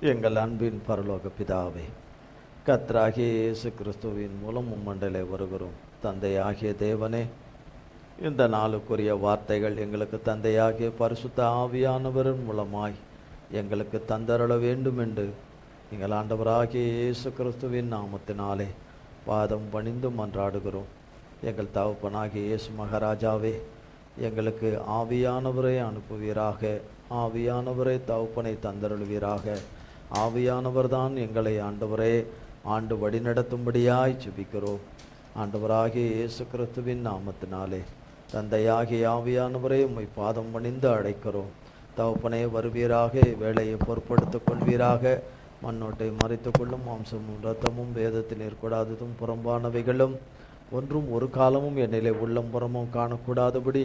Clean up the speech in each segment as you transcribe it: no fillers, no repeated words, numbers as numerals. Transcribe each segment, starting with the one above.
எங்கள் அன்பின் பரலோக பிதாவே, கர்த்தராகிய இயேசு கிறிஸ்துவின் மூலம் உம்மண்டலே வருகிறோம். தந்தையாகிய தேவனே, இந்த நாளுக்குரிய வார்த்தைகள் எங்களுக்கு தந்தையாகிய பரிசுத்த ஆவியானவரின் மூலமாய் எங்களுக்கு தந்தருள வேண்டும் என்று எங்கள் ஆண்டவராகிய இயேசு கிறிஸ்துவின் நாமத்தினாலே பாதம் பணிந்து மன்றாடுகிறோம். எங்கள் தகப்பனாகிய இயேசு மகாராஜாவே, எங்களுக்கு ஆவியானவரை அனுப்புவீராக. ஆவியானவரை தகப்பனை தந்தருள்வீராக. ஆவியானவர் தான் எங்களை ஆண்டவரே ஆண்டு வழிநடத்தும்படியாய் ஜெபிக்கிறோம். ஆண்டவராகிய இயேசு கிறிஸ்துவின் நாமத்தினாலே தந்தையாகிய ஆவியானவரே உம்மை பாதம் பணிந்து அழைக்கிறோம். தகப்பனே வருவீராக, வேலையை பொறுப்படுத்திக் கொள்வீராக. மண்ணோட்டை மறைத்து கொள்ளும் மாம்சமும் இரத்தமும் வேதத்தில் ஏற்கூடாததும் புறம்பானவைகளும் ஒன்றும் ஒரு காலமும் என்னிலே உள்ளம் புறமும் காணக்கூடாதபடி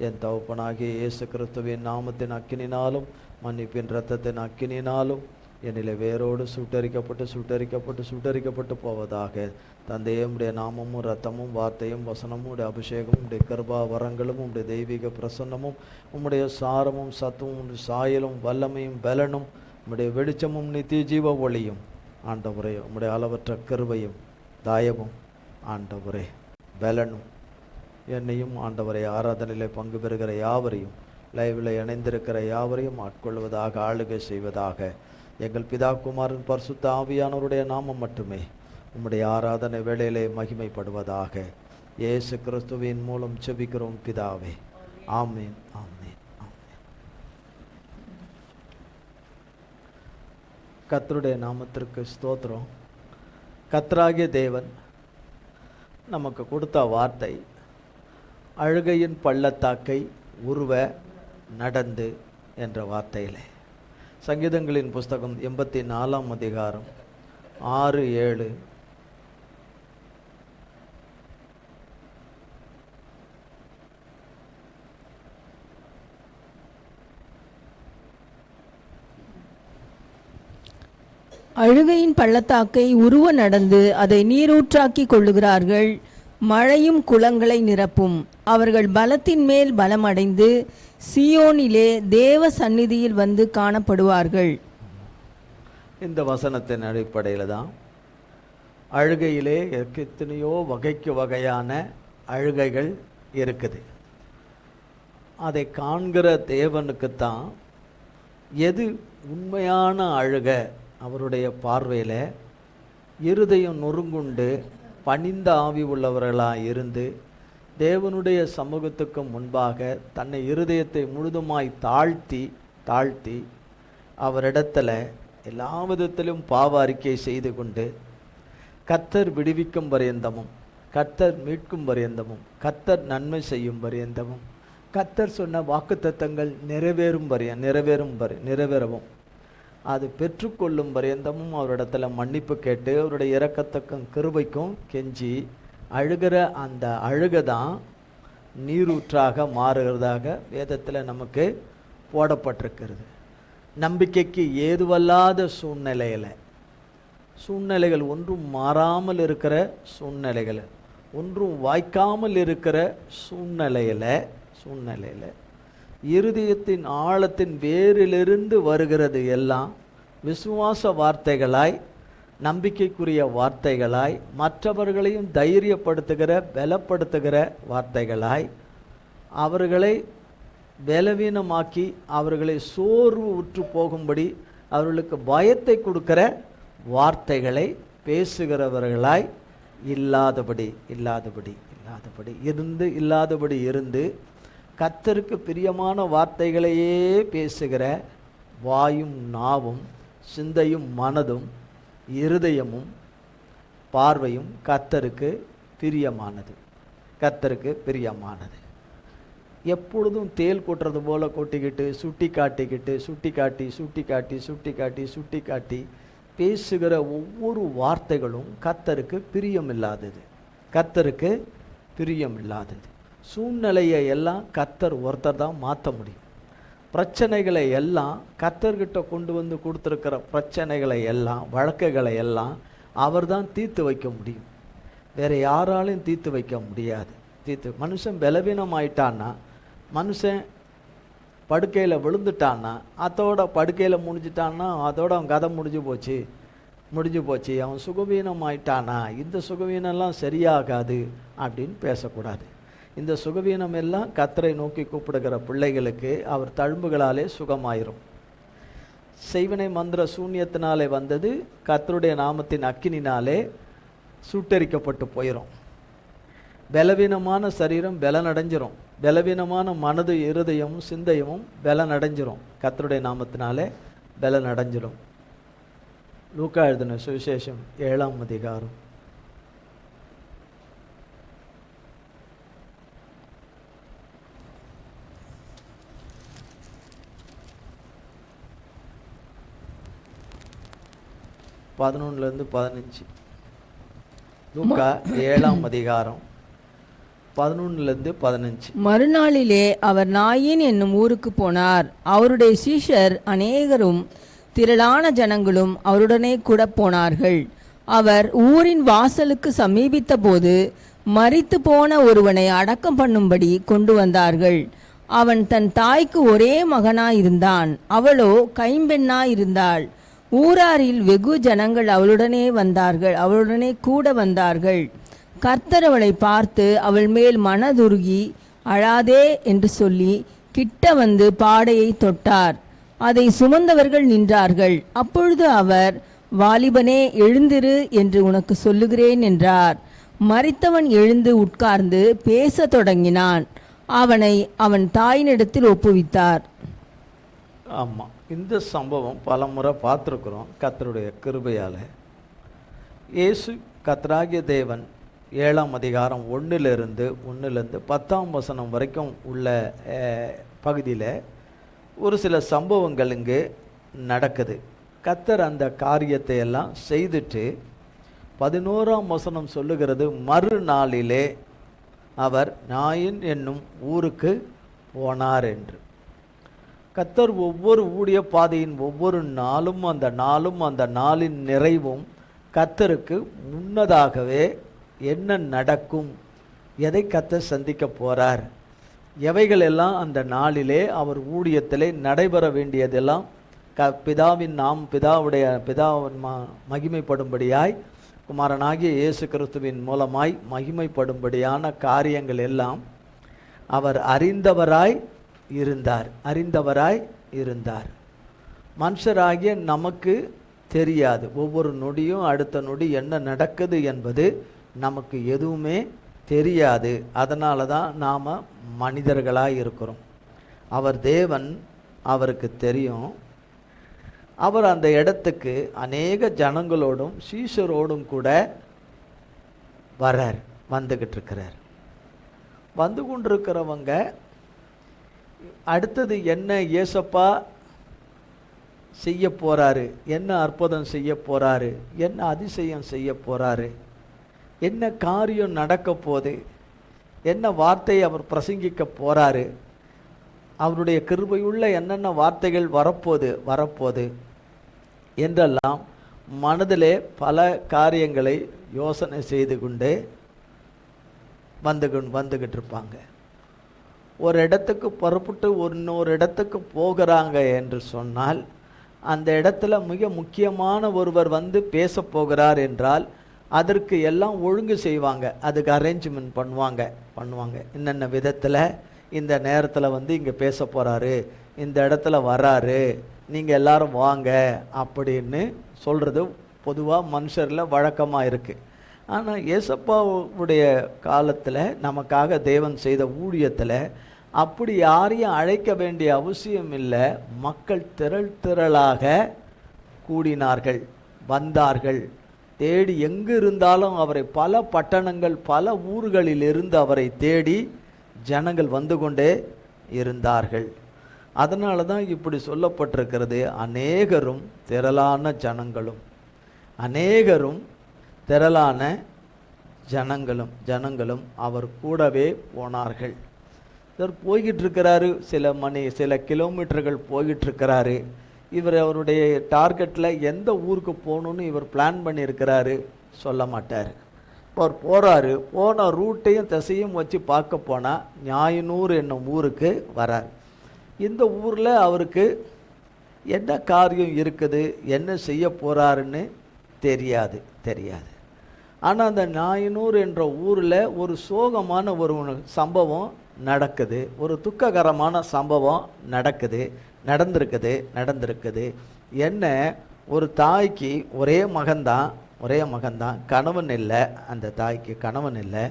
என் தகப்பனாகிய இயேசு கிறிஸ்துவின் நாமத்தின் அக்கினினாலும் மன்னிப்பின் இரத்தத்தின் அக்கினினாலும் என்னிலே வேரோடு சுட்டரிக்கப்பட்டு போவதாக. தந்தையே, உடைய நாமமும் இரத்தமும் வார்த்தையும் வசனமும் உடைய அபிஷேகமும் உடைய கிருபா வரங்களும் உடைய தெய்வீக பிரசன்னமும் உம்முடைய சாரமும் சத்துவம் உடைய சாயலும் வல்லமையும் பலனும் உம்முடைய வெளிச்சமும் நித்திய ஜீவ ஒளியும் ஆண்டவரே, உம்முடைய அளவற்ற கிருபையும் தயவும் ஆண்டவரே பலனும் என்னையும் ஆண்டவரை ஆராதனையிலே பங்கு பெறுகிற யாவரையும், லைவில் இணைந்திருக்கிற யாவரையும் ஆட்கொள்வதாக, ஆளுகை செய்வதாக. எங்கள் பிதா குமாரன் பரிசுத்த ஆவியானவருடைய நாமம் மட்டுமே உம்முடைய ஆராதனை வேளையிலே மகிமைப்படுவதாக. இயேசு கிறிஸ்துவின் மூலம் ஜெபிக்கிறோம் பிதாவே. ஆமீன், ஆமீன், ஆமீன். கர்த்தருடைய நாமத்திற்கு ஸ்தோத்திரம். கர்த்தராகிய தேவன் நமக்கு கொடுத்த வார்த்தை, அழுகையின் பள்ளத்தாக்கை உருவ நடந்து என்ற வார்த்தையிலே. சங்கீதங்களின் புஸ்தகம் 84ஆம் அதிகாரம் 6-7. அழுகையின் பள்ளத்தாக்கை உருவ நடந்து அதை நீரூற்றாக்கி கொள்ளுகிறார்கள். மழையும் குளங்களை நிரப்பும். அவர்கள் பலத்தின் மேல் பலமடைந்து சியோனிலே தேவ சந்நிதியில் வந்து காணப்படுவார்கள். இந்த வசனத்தின் அடிப்படையில் தான் அழுகையிலே எத்தனையோ வகைக்கு வகையான அழுகைகள் இருக்குது. அதை காண்கிற தேவனுக்குத்தான் எது உண்மையான அழுக. அவருடைய பார்வையில் இருதயம் நொறுங்குண்டு பணிந்த ஆவி உள்ளவர்களாக இருந்து தேவனுடைய சமூகத்துக்கு முன்பாக தன்னை இருதயத்தை முழுதுமாய் தாழ்த்தி அவரிடத்தில் எல்லா விதத்திலும் பாவ அறிக்கை செய்து கொண்டு கர்த்தர் விடுவிக்கும் பரியந்தமும், கர்த்தர் மீட்கும் பரியந்தமும், கர்த்தர் நன்மை செய்யும் பரியந்தமும், கர்த்தர் சொன்ன வாக்குத்தத்தங்கள் நிறைவேறவும் அது பெற்றுக்கொள்ளும் பரியந்தமும் அவரிடத்துல மன்னிப்பு கேட்டு அவருடைய இரக்கத்துக்கும் கிருபைக்கும் கெஞ்சி அழுகிற அந்த அழுகதான் நீரூற்றாக மாறுகிறதாக வேதத்தில் நமக்கு போடப்பட்டிருக்கிறது. நம்பிக்கைக்கு ஏதுவல்லாத சூழ்நிலைகள் ஒன்றும் மாறாமல் இருக்கிற சூழ்நிலைகள், ஒன்றும் வாய்க்காமல் இருக்கிற சூழ்நிலையில் இருதயத்தின் ஆழத்தின் வேரிலிருந்து வருகிறது எல்லாம் விசுவாச வார்த்தைகளாய், நம்பிக்கைக்குரிய வார்த்தைகளாய், மற்றவர்களையும் தைரியப்படுத்துகிற பலப்படுத்துகிற வார்த்தைகளாய், அவர்களை பலவீனமாக்கி அவர்களை சோர்வு உற்று போகும்படி அவர்களுக்கு பயத்தை கொடுக்கிற வார்த்தைகளை பேசுகிறவர்களாய் இல்லாதபடி இருந்து கர்த்தருக்கு பிரியமான வார்த்தைகளையே பேசுகிற வாயும் நாவும் சிந்தையும் மனதும் இருதயமும் பார்வையும் கர்த்தருக்கு பிரியமானது. எப்பொழுதும் தேல் கொட்டுறது போல கொட்டிக்கிட்டு சுட்டி காட்டி பேசுகிற ஒவ்வொரு வார்த்தைகளும் கர்த்தருக்கு பிரியமில்லாதது. சூழ்நிலையை எல்லாம் கர்த்தர் ஒருத்தர் தான் மாற்ற முடியும். பிரச்சனைகளை எல்லாம் கர்த்தர்கிட்ட கொண்டு வந்து கொடுத்துருக்கிற பிரச்சனைகளை எல்லாம், வழக்குகளை எல்லாம் அவர் தான் தீர்த்து வைக்க முடியும். வேறு யாராலையும் தீர்த்து வைக்க முடியாது. மனுஷன் பலவீனம் ஆயிட்டான்னா மனுஷன் படுக்கையில் விழுந்துட்டான்னா அதோட படுக்கையில் முடிஞ்சிட்டான்னா அதோட அவன் கதை முடிஞ்சு போச்சு, அவன் சுகவீனம் ஆயிட்டானா, இந்த சுகவீனம்லாம் சரியாகாது அப்படின்னு பேசக்கூடாது. இந்த சுகவீனம் எல்லாம் கர்த்தரை நோக்கி கூப்பிடுகிற பிள்ளைகளுக்கு அவர் தழும்புகளாலே சுகமாயிரும். செய்வினை மந்திர சூன்யத்தினாலே வந்தது கர்த்தருடைய நாமத்தின் அக்கினினாலே சுட்டரிக்கப்பட்டு போயிடும். பலவீனமான சரீரம் பலனடைஞ்சிரும், பலவீனமான மனது இருதயமும் சிந்தையும் பலனடைஞ்சிரும், கர்த்தருடைய நாமத்தினாலே பலனடைஞ்சிரும். லூக்கா எழுதின சுவிசேஷம் 7ஆம் அதிகாரம் 11-15. லூக்கா 7ஆம் அதிகாரம் 11-15. மறுநாளிலே அவர் நாயின் என்னும் ஊருக்கு போனார். அவருடைய சீஷர் அநேகரும் திரளான ஜனங்களும் அவருடனே கூட போனார்கள். அவர் ஊரின் வாசலுக்கு சமீபித்த போது மரித்து போன ஒருவனை அடக்கம் பண்ணும்படி கொண்டு வந்தார்கள். அவன் தன் தாய்க்கு ஒரே மகனாயிருந்தான், அவளோ கைம்பெண்ணாயிருந்தாள். ஊராரில் வெகு ஜனங்கள் அவளுடனே கூட வந்தார்கள். கர்த்தர் அவளை பார்த்து அவள் மேல் மனதுருகி அழாதே என்று சொல்லி கிட்ட வந்து பாடையை தொட்டார். அதை சுமந்தவர்கள் நின்றார்கள். அப்பொழுது அவர், வாலிபனே எழுந்திரு என்று உனக்கு சொல்லுகிறேன் என்றார். மரித்தவன் எழுந்து உட்கார்ந்து பேச தொடங்கினான். அவனை அவன் தாயினிடத்தில் ஒப்புவித்தார். ஆமாம், இந்த சம்பவம் பல முறை பார்த்துருக்குறோம். கர்த்தருடைய கிருபையால் இயேசு கர்த்தராகிய தேவன் 7ஆம் அதிகாரம் 1-10 10 வரைக்கும் உள்ள பகுதியில் ஒரு சில சம்பவங்கள் இங்கு நடக்குது. கர்த்தர் அந்த காரியத்தை எல்லாம் செய்துட்டு 11ஆம் வசனம் சொல்லுகிறது, மறுநாளிலே அவர் நாயின் என்னும் ஊருக்கு போனார் என்று. கர்த்தர் ஒவ்வொரு ஊழிய பாதையின் ஒவ்வொரு நாளும் அந்த நாளின் நிறைவும் கர்த்தருக்கு முன்னதாகவே என்ன நடக்கும், எதை கர்த்தர் சந்திக்க போகிறார், எவைகள் எல்லாம் அந்த நாளிலே அவர் ஊழியத்திலே நடைபெற வேண்டியதெல்லாம் பிதாவின் மகிமைப்படும்படியாய் குமாரனாகிய இயேசு கிறிஸ்துவின் மூலமாய் மகிமைப்படும்படியான காரியங்கள் எல்லாம் அவர் அறிந்தவராய் இருந்தார். மனுஷராகிய நமக்கு தெரியாது. ஒவ்வொரு நொடியும் அடுத்த நொடி என்ன நடக்குது என்பது நமக்கு எதுவுமே தெரியாது. அதனால தான் நாம் மனிதர்களாக இருக்கிறோம். அவர் தேவன், அவருக்கு தெரியும். அவர் அந்த இடத்துக்கு அநேக ஜனங்களோடும் சீஷரோடும் கூட வந்துக்கிட்டு இருக்கிறார். வந்து கொண்டிருக்கிறவங்க அடுத்தது என்ன ஏசப்பா செய்ய போறாரு, என்ன அற்புதம் செய்ய போறாரு, என்ன அதிசயம் செய்ய போறாரு, என்ன காரியம் நடக்க போகுது, என்ன வார்த்தையை அவர் பிரசங்கிக்க போறாரு, அவருடைய கிருபையுள்ள என்னென்ன வார்த்தைகள் வரப்போது என்றெல்லாம் மனதிலே பல காரியங்களை யோசனை செய்து கொண்டே வந்துக்கிட்டு இருப்பாங்க. ஒரு இடத்துக்கு புறப்பட்டு இன்னொரு இடத்துக்கு போகிறாங்க என்று சொன்னால் அந்த இடத்துல மிக முக்கியமான ஒருவர் வந்து பேச போகிறார் என்றால் அதற்கு எல்லாம் ஒழுங்கு செய்வாங்க, அதுக்கு அரேஞ்ச்மெண்ட் பண்ணுவாங்க. என்னென்ன விதத்தில் இந்த நேரத்தில் வந்து இங்கே பேச போகிறாரு, இந்த இடத்துல வராரு, நீங்கள் எல்லாரும் வாங்க அப்படின்னு சொல்கிறது பொதுவாக மனுஷரில் வழக்கமாக இருக்குது. ஆனால் ஏசப்பாவுடைய காலத்தில் நமக்காக தேவன் செய்த ஊழியத்தில் அப்படி யாரையும் அழைக்க வேண்டிய அவசியம் இல்லை. மக்கள் திரளாக கூடினார்கள், வந்தார்கள், தேடி எங்கு இருந்தாலும் அவரை பல பட்டணங்கள் பல ஊர்களிலிருந்து அவரை தேடி ஜனங்கள் வந்து கொண்டே இருந்தார்கள். அதனால தான் இப்படி சொல்லப்பட்டிருக்கிறது, அநேகரும் திரளான ஜனங்களும் அவர் கூடவே போனார்கள். இவர் போய்கிட்டு இருக்கிறாரு, சில கிலோமீட்டர்கள் போய்கிட்டு இருக்கிறாரு. இவர் அவருடைய டார்கெட்டில் எந்த ஊருக்கு போகணுன்னு இவர் பிளான் பண்ணியிருக்கிறாரு சொல்ல மாட்டார். அவர் போன ரூட்டையும் திசையும் வச்சு பார்க்க போனால் ஞாயினூர் என்னும் ஊருக்கு வரார். இந்த ஊரில் அவருக்கு என்ன காரியம் இருக்குது, என்ன செய்ய போகிறாருன்னு தெரியாது. ஆனால் அந்த நாயனூர் என்ற ஊரில் ஒரு சோகமான ஒரு சம்பவம் நடக்குது, ஒரு துக்ககரமான சம்பவம் நடந்திருக்குது. என்ன, ஒரு தாய்க்கு ஒரே மகன்தான், கணவன் இல்லை, அந்த தாய்க்கு கணவன் இல்லை,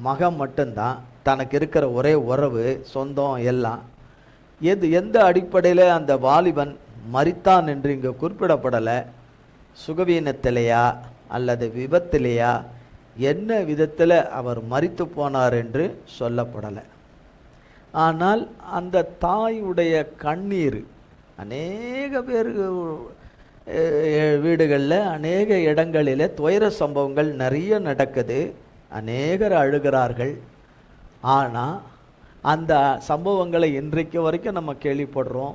மகன் மட்டும்தான், தனக்கு இருக்கிற ஒரே உறவு, சொந்தம் எல்லாம். எந்த அடிப்படையில் அந்த வாலிபன் மரித்தான் என்று இங்கே குறிப்பிடப்படலை. சுகவீனத்திலேயா அல்லது விபத்திலேயா, என்ன விதத்தில் அவர் மரித்து போனார் என்று சொல்லப்படலை. ஆனால் அந்த தாயுடைய கண்ணீர் அநேக பேர் வீடுகளில், அநேக இடங்களில் துயர சம்பவங்கள் நிறைய நடக்குது, அநேகர் அழுகிறார்கள். ஆனால் அந்த சம்பவங்களை இன்றைக்கு வரைக்கும் நம்ம கேள்விப்படுறோம்,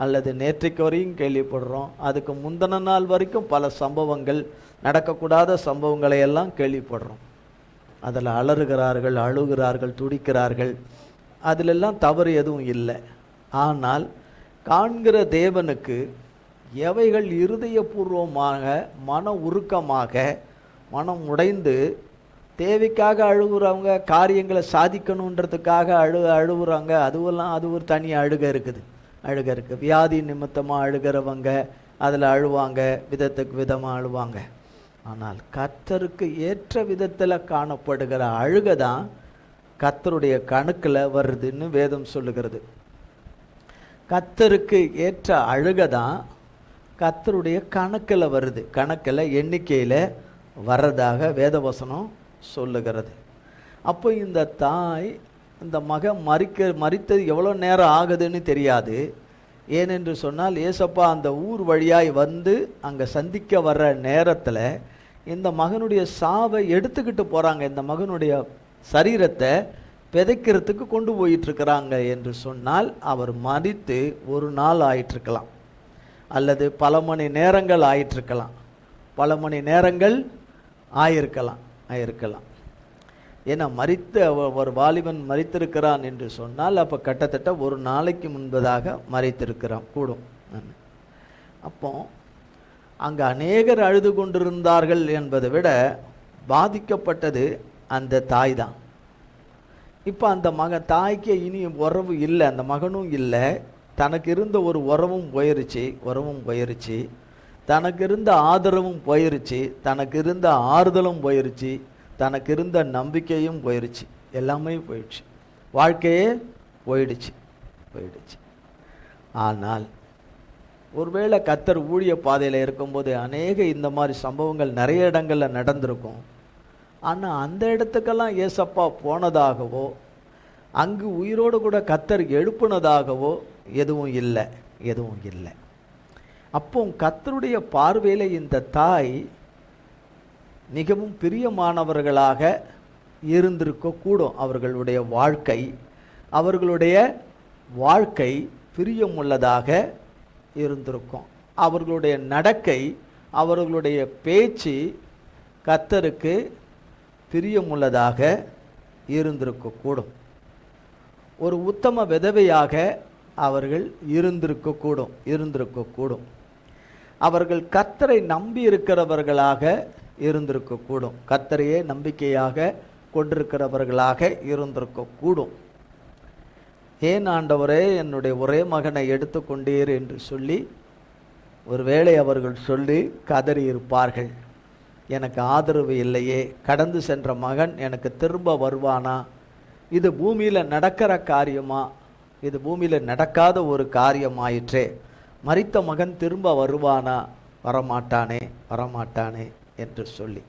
அல்லது நேற்றைக்கு வரையும் கேள்விப்படுறோம். அதுக்கு முந்தின நாள் வரைக்கும் பல சம்பவங்கள், நடக்கக்கூடாத சம்பவங்களை எல்லாம் கேள்விப்படுறோம். அதில் அழுகிறார்கள், துடிக்கிறார்கள். அதிலெல்லாம் தவறு எதுவும் இல்லை. ஆனால் காண்கிற தேவனுக்கு எவைகள் இருதயபூர்வமாக, மன உருக்கமாக, மனம் உடைந்து தேவைக்காக அழுகுறவங்க, காரியங்களை சாதிக்கணுன்றதுக்காக அழுகுறாங்க, அது ஒரு தனி அழுகை இருக்குது. வியாதி நிமித்தமாக அழுகிறவங்க அதில் அழுவாங்க, விதத்துக்கு விதமாக அழுவாங்க. ஆனால் கர்த்தருக்கு ஏற்ற விதத்தில் காணப்படுகிற அழுகை தான் கர்த்தருடைய கணக்கில் வருதுன்னு வேதம் சொல்லுகிறது. கர்த்தருக்கு ஏற்ற அழுகை தான் கர்த்தருடைய கணக்கில் வருது, கணக்கில் எண்ணிக்கையில் வர்றதாக வேதவசனம் சொல்லுகிறது. அப்போ இந்த தாய், இந்த மகன் மரித்தது எவ்வளோ நேரம் ஆகுதுன்னு தெரியாது. ஏனென்று சொன்னால், ஏசப்பா அந்த ஊர் வழியாய் வந்து அங்கே சந்திக்க வர்ற நேரத்தில் இந்த மகனுடைய சாவை எடுத்துக்கிட்டு போகிறாங்க. இந்த மகனுடைய சரீரத்தை விதைக்கிறதுக்கு கொண்டு போயிட்டுருக்கிறாங்க என்று சொன்னால், அவர் மரித்து ஒரு நாள் ஆயிட்டிருக்கலாம், அல்லது பல மணி நேரங்கள் ஆயிருக்கலாம். ஏன்னா ஒரு வாலிபன் மரித்திருக்கிறான் என்று சொன்னால், அப்போ கிட்டத்தட்ட ஒரு நாளைக்கு முன்பதாக மரித்திருக்கிறான் கூடும். அப்போ அங்கே அநேகர் அழுது கொண்டிருந்தார்கள் என்பதை விட பாதிக்கப்பட்டது அந்த தாய் தான். இப்போ அந்த தாய்க்கு இனி உறவு இல்லை, அந்த மகனும் இல்லை. தனக்கு இருந்த ஒரு உறவும் போயிருச்சு, தனக்கு இருந்த ஆதரவும் போயிருச்சு, தனக்கு இருந்த ஆறுதலும் போயிருச்சு, தனக்கு இருந்த நம்பிக்கையும் போயிருச்சு, எல்லாமே போயிடுச்சு, வாழ்க்கையே போயிடுச்சு. ஆனால் ஒருவேளை கர்த்தர் ஊழிய பாதையில் இருக்கும்போது அநேக இந்த மாதிரி சம்பவங்கள் நிறைய இடங்களில் நடந்திருக்கும். ஆனால் அந்த இடத்துக்கெல்லாம் ஏசப்பா போனதாகவோ, அங்கு உயிரோடு கூட கர்த்தர் எழுப்புனதாகவோ எதுவும் இல்லை. அப்போ கர்த்தருடைய பார்வையில் இந்த தாய் மிகவும் பிரியமானவர்களாக இருந்திருக்கக்கூடும். அவர்களுடைய வாழ்க்கை பிரியமுள்ளதாக இருந்திருக்கும். அவர்களுடைய நடக்கை, அவர்களுடைய பேச்சு கர்த்தருக்கு பிரியமுள்ளதாக இருந்திருக்கக்கூடும். ஒரு உத்தம விதவையாக அவர்கள் இருந்திருக்கக்கூடும். அவர்கள் கர்த்தரை நம்பி இருக்கிறவர்களாக இருந்திருக்கக்கூடும். கர்த்தரையே நம்பிக்கையாக கொண்டிருக்கிறவர்களாக இருந்திருக்கக்கூடும். ஏன் ஆண்டவரே என்னுடைய ஒரே மகனை எடுத்துக்கொண்டீர் என்று சொல்லி ஒருவேளை அவர்கள் சொல்லி கதறி இருப்பார்கள். எனக்கு ஆதரவு இல்லையே, கடந்து சென்ற மகன் எனக்கு திரும்ப வருவானா, இது பூமியில் நடக்கிற காரியமா, இது பூமியில் நடக்காத ஒரு காரியமாயிற்றே, மரித்த மகன் திரும்ப வருவானா, வரமாட்டானே என்று சொல்லி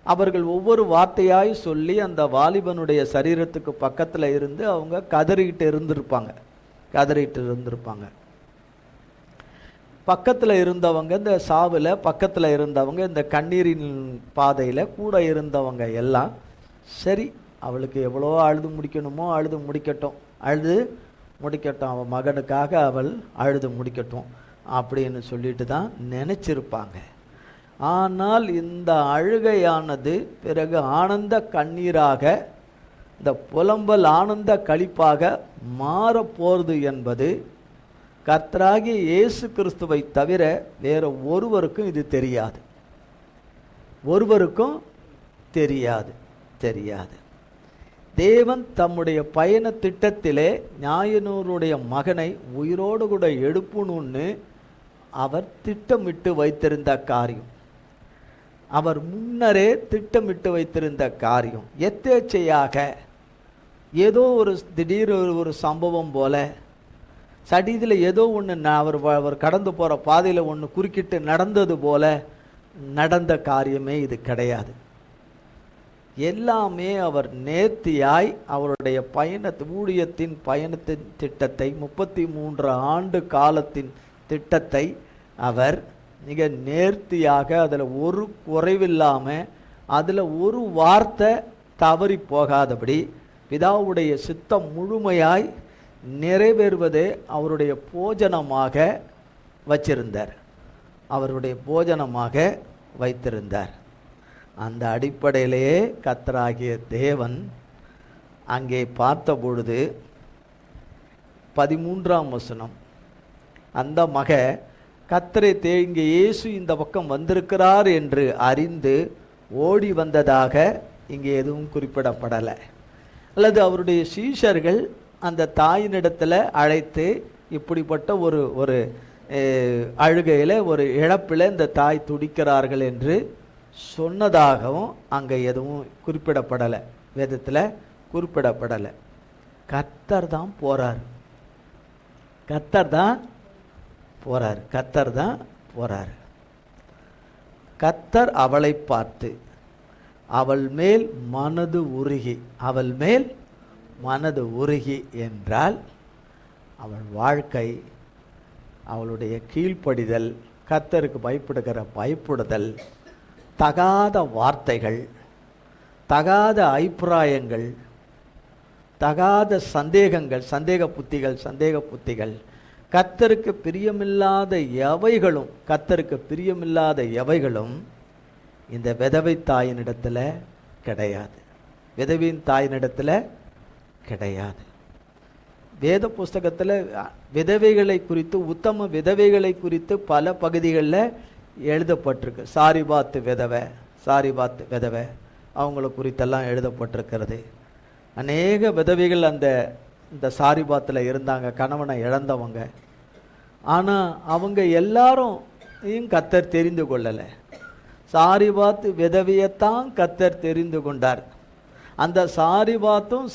அவர்கள் ஒவ்வொரு வார்த்தையாய் சொல்லி அந்த வாலிபனுடைய சரீரத்துக்கு பக்கத்தில் இருந்து அவங்க கதறிட்டு இருந்திருப்பாங்க. பக்கத்தில் இருந்தவங்க, இந்த சாவில் பக்கத்தில் இருந்தவங்க, இந்த கண்ணீரின் பாதையில் கூட இருந்தவங்க எல்லாம், சரி அவளுக்கு எவ்வளோ அழுது முடிக்கணுமோ அழுது முடிக்கட்டும், அவன் மகனுக்காக அவள் அழுது முடிக்கட்டும் அப்படின்னு சொல்லிட்டு தான் நினச்சிருப்பாங்க. ஆனால் இந்த அழுகையானது பிறகு ஆனந்த கண்ணீராக இந்த புலம்பல் ஆனந்த களிப்பாக மாறப்போகிறது என்பது கர்த்தராகிய இயேசு கிறிஸ்துவை தவிர வேற ஒருவருக்கும் இது தெரியாது. ஒருவருக்கும் தெரியாது. தேவன் தம்முடைய பயண திட்டத்திலே ஞாயினூருடைய மகனை உயிரோடு கூட எழுப்பணும்னு அவர் திட்டமிட்டு வைத்திருந்த காரியம், அவர் முன்னரே திட்டமிட்டு வைத்திருந்த காரியம். எதேச்சையாக ஏதோ ஒரு திடீர் ஒரு சம்பவம் போல சடீதில் ஏதோ ஒன்று அவர் கடந்து போகிற பாதையில் ஒன்று குறுக்கிட்டு நடந்தது போல நடந்த காரியமே இது கிடையாது. எல்லாமே அவர் நேர்த்தியாய் அவருடைய ஊழியத்தின் பயணத்தின் திட்டத்தை 33 ஆண்டு காலத்தின் திட்டத்தை அவர் மிக நேர்த்தியாக, அதில் ஒரு குறைவில்லாமல், அதில் ஒரு வார்த்தை தவறி போகாதபடி பிதாவுடைய சித்தம் முழுமையாய் நிறைவேறுவதே அவருடைய போஜனமாக வச்சிருந்தார், அவருடைய போஜனமாக வைத்திருந்தார். அந்த அடிப்படையிலேயே கர்த்தராகிய தேவன் அங்கே பார்த்த பொழுது 13ஆம் வசனம், அந்த மக கர்த்தரை இங்கே இயேசு இந்த பக்கம் வந்திருக்கிறார் என்று அறிந்து ஓடி வந்ததாக இங்கே எதுவும் குறிப்பிடப்படலை. அல்லது அவருடைய சீஷர்கள் அந்த தாயினிடத்தில் அழைத்து இப்படிப்பட்ட ஒரு அழுகையில், ஒரு இழப்பில் இந்த தாய் துடிக்கிறார்கள் என்று சொன்னதாகவும் அங்கே எதுவும் குறிப்பிடப்படலை, வேதத்தில் குறிப்பிடப்படலை. கர்த்தர் தான் போகிறார், கர்த்தர் தான் போகிறார், கர்த்தர் தான் போகிறார். கர்த்தர் அவளை பார்த்து அவள் மேல் மனது உருகி, அவள் மேல் மனது உருகி என்றால் அவள் வாழ்க்கை, அவளுடைய கீழ்ப்படிதல், கர்த்தருக்கு பயப்படுதல், தகாத வார்த்தைகள், தகாத அபிப்பிராயங்கள், தகாத சந்தேகங்கள், சந்தேக புத்திகள், கர்த்தருக்கு பிரியமில்லாத எவைகளும் இந்த விதவை தாயினிடத்தில் கிடையாது, விதவியின் தாயினிடத்தில் கிடையாது. வேத புஸ்தகத்தில் விதவைகளை குறித்து, உத்தம விதவைகளை குறித்து பல பகுதிகளில் எழுதப்பட்டிருக்கு. சாரிபாத்து விதவை அவங்கள குறித்தெல்லாம் எழுதப்பட்டிருக்கிறது. அநேக விதவைகள் இந்த சாரிபாத்தில் இருந்தாங்க, கணவனை இழந்தவங்க. ஆனால் அவங்க எல்லாரும் கர்த்தர் தெரிந்து கொள்ளலை. சாரிபாத்து விதவையைத்தான் கர்த்தர் தெரிந்து கொண்டார். அந்த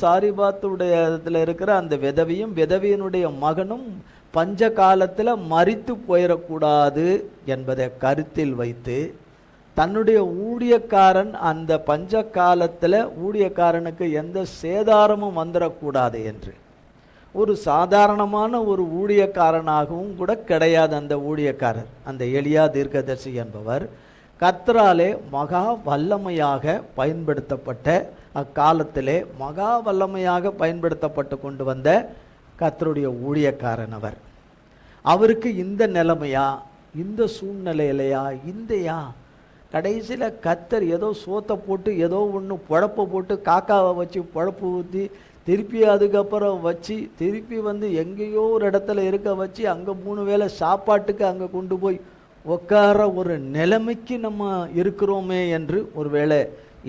சாரிபாத்துடைய இதில் இருக்கிற அந்த விதவையினுடைய மகனும் பஞ்ச காலத்தில் மரித்து போயிடக்கூடாது என்பதை கருத்தில் வைத்து தன்னுடைய ஊழியக்காரன் அந்த பஞ்ச காலத்தில் ஊழியக்காரனுக்கு எந்த சேதாரமும் வந்துடக்கூடாது என்று ஒரு சாதாரணமான ஒரு ஊழியக்காரனாகவும் கூட கிடையாது. அந்த ஊழியக்காரர், அந்த எலியா தீர்க்கதரிசி என்பவர் கர்த்தராலே மகா வல்லமையாக பயன்படுத்தப்பட்ட, அக்காலத்திலே மகா வல்லமையாக பயன்படுத்தப்பட்டு கொண்டு வந்த கர்த்தருடைய ஊழியக்காரன் அவர். அவருக்கு இந்த நிலைமையா, இந்த சூழ்நிலையிலையா, இந்தையா கடைசியில் கர்த்தர் ஏதோ சோத்தை போட்டு ஏதோ ஒன்று புழப்பை போட்டு காக்காவை வச்சு புழப்பு ஊற்றி திருப்பி அதுக்கப்புறம் வச்சு திருப்பி எங்கேயோ ஒரு இடத்துல இருக்க வச்சு அங்கே 3 வேளை சாப்பாட்டுக்கு அங்கே கொண்டு போய் உட்கார ஒரு நிலைமைக்கு நம்ம இருக்கிறோமே என்று ஒருவேளை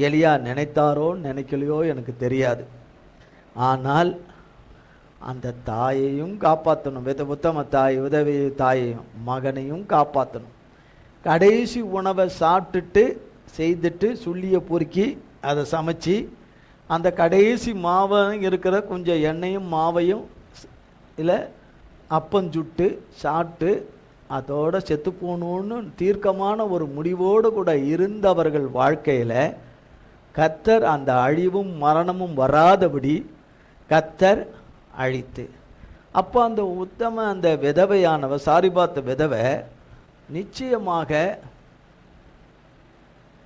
எலியா நினைத்தாரோ நினைக்கலையோ எனக்கு தெரியாது. ஆனால் அந்த தாயையும் காப்பாற்றணும், உத்தம தாய், உதவி தாயையும் மகனையும் காப்பாற்றணும். கடைசி உணவை சாப்பிட்டுட்டு செய்துட்டு சுள்ளியை பொறுக்கி அதை சமைச்சு அந்த கடைசி மாவை இருக்கிற கொஞ்சம் எண்ணெயும் மாவையும் இல்லை அப்பஞ்சுட்டு சாப்பிட்டு அதோட செத்து போகணுன்னு தீர்க்கமான ஒரு முடிவோடு கூட இருந்தவர்கள் வாழ்க்கையில் கர்த்தர் அந்த அழிவும் மரணமும் வராதபடி கர்த்தர் அழித்து, அப்போ அந்த அந்த விதவையானவ சாரிபாத்த விதவை நிச்சயமாக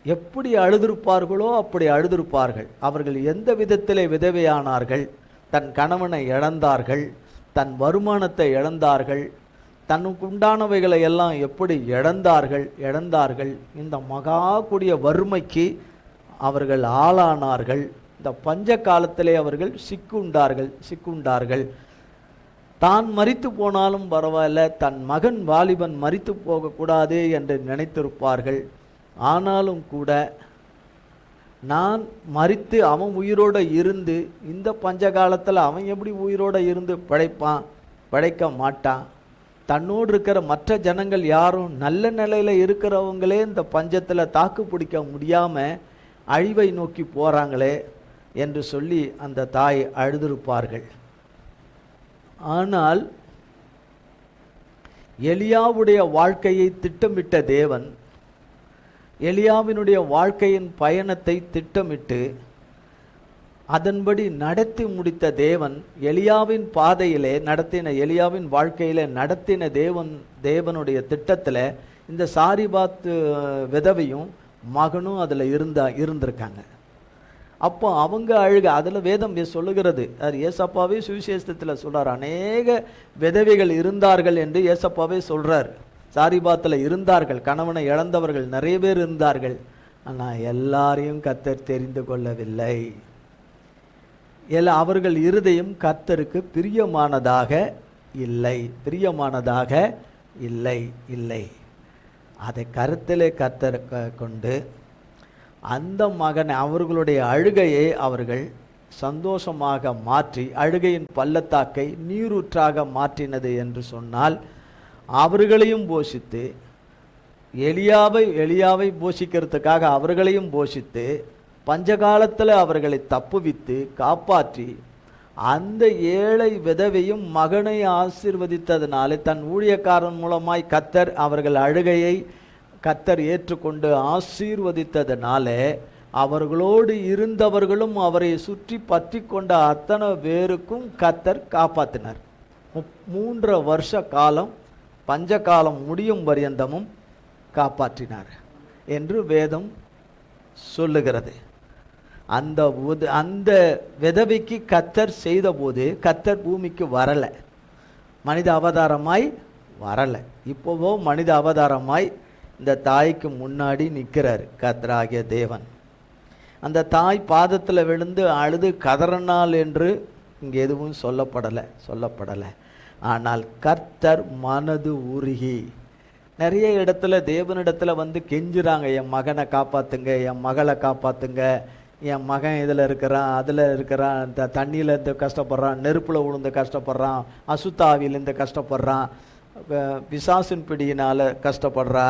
எப்படி அழுதிருப்பார்களோ அப்படி அழுதிருப்பார்கள். அவர்கள் எந்த விதத்திலே விதவையானார்கள்? தன் கணவனை இழந்தார்கள், தன் வருமானத்தை இழந்தார்கள், தனக்கு உண்டானவைகளை எல்லாம் எப்படி இழந்தார்கள். இந்த மகா கூடிய வறுமைக்கு அவர்கள் ஆளானார்கள். இந்த பஞ்ச காலத்திலே அவர்கள் சிக்குண்டார்கள். தான் மரித்து போனாலும் பரவாயில்ல, தன் மகன் வாலிபன் மரித்து போகக்கூடாது என்று நினைத்திருப்பார்கள். ஆனாலும் கூட நான் மரித்து அவன் உயிரோட இருந்து, இந்த பஞ்ச காலத்தில் அவன் எப்படி உயிரோட இருந்து பிழைக்க மாட்டான். தன்னோடு இருக்கிற மற்ற ஜனங்கள் யாரும் நல்ல நிலையில் இருக்கிறவங்களே இந்த பஞ்சத்தில் தாக்கு பிடிக்க முடியாமல் அழிவை நோக்கி போகிறாங்களே என்று சொல்லி அந்த தாய் அழுதிருப்பார்கள். ஆனால் எலியாவுடைய வாழ்க்கையை திட்டமிட்ட தேவன், எலியாவினுடைய வாழ்க்கையின் பயணத்தை திட்டமிட்டு அதன்படி நடத்தி முடித்த தேவன், எலியாவின் பாதையிலே நடத்தின, எலியாவின் வாழ்க்கையிலே நடத்தின தேவனுடைய திட்டத்தில் இந்த சாரிபாத்து விதவையும் மகனும் அதில் இருந்திருக்காங்க. அப்போ அவங்க அழுக, அதில் வேதம் சொல்லுகிறது, அது ஏசப்பாவே சுவிசேஷத்தில் சொல்கிறார், அநேக விதவைகள் இருந்தார்கள் என்று ஏசப்பாவே சொல்கிறார். சாரிபாத்தில் இருந்தார்கள், கணவனை இழந்தவர்கள் நிறைய பேர் இருந்தார்கள். ஆனால் எல்லாரையும் கர்த்தர் தெரிந்து கொள்ளவில்லை. அவர்கள் இருதயம் கர்த்தருக்கு பிரியமானதாக இல்லை. அதை கருத்திலே கர்த்தர் கொண்டு அந்த மகனை, அவர்களுடைய அழுகையை அவர்கள் சந்தோஷமாக மாற்றி, அழுகையின் பள்ளத்தாக்கை நீரூற்றாக மாற்றினது என்று சொன்னால், அவர்களையும் போஷித்து, எலியாவை போஷிக்கிறதுக்காக அவர்களையும் போஷித்து, பஞ்சகாலத்தில் அவர்களை தப்புவித்து காப்பாற்றி, அந்த ஏழை விதவையும் மகனை ஆசீர்வதித்ததினாலே, தன் ஊழியக்காரன் மூலமாய் கர்த்தர் அவர்கள் அழுகையை கர்த்தர் ஏற்றுக்கொண்டு ஆசீர்வதித்ததினால, அவர்களோடு இருந்தவர்களும் அவரை சுற்றி பற்றி கொண்ட அத்தனை பேருக்கும் கர்த்தர் காப்பாற்றினார். 3 வருஷ காலம், பஞ்சகாலம் முடியும் பரியந்தமும் காப்பாற்றினார் என்று வேதம் சொல்லுகிறது. அந்த விதவைக்கு கர்த்தர் செய்த போது கர்த்தர் பூமிக்கு வரலை, மனித அவதாரமாய் வரலை. இப்போவோ மனித அவதாரமாய் இந்த தாய்க்கு முன்னாடி நிற்கிறார் கர்த்தராகிய தேவன். அந்த தாய் பாதத்தில் விழுந்து அழுது கதறினாள் என்று இங்கே எதுவும் சொல்லப்படலை. ஆனால் கர்த்தர் மனது உருகி நிறைய இடத்துல தேவனிடத்துல வந்து கெஞ்சுறாங்க, என் மகனை காப்பாற்றுங்க, என் மகளை காப்பாற்றுங்க, என் மகன் இதில் இருக்கிறான், அதில் இருக்கிறான், இந்த தண்ணியில் இருந்து கஷ்டப்படுறான், நெருப்பில் விழுந்து கஷ்டப்படுறான், அசுத்தாவிலேருந்து கஷ்டப்படுறான், பிசாசின் பிடியினால் கஷ்டப்படுறா,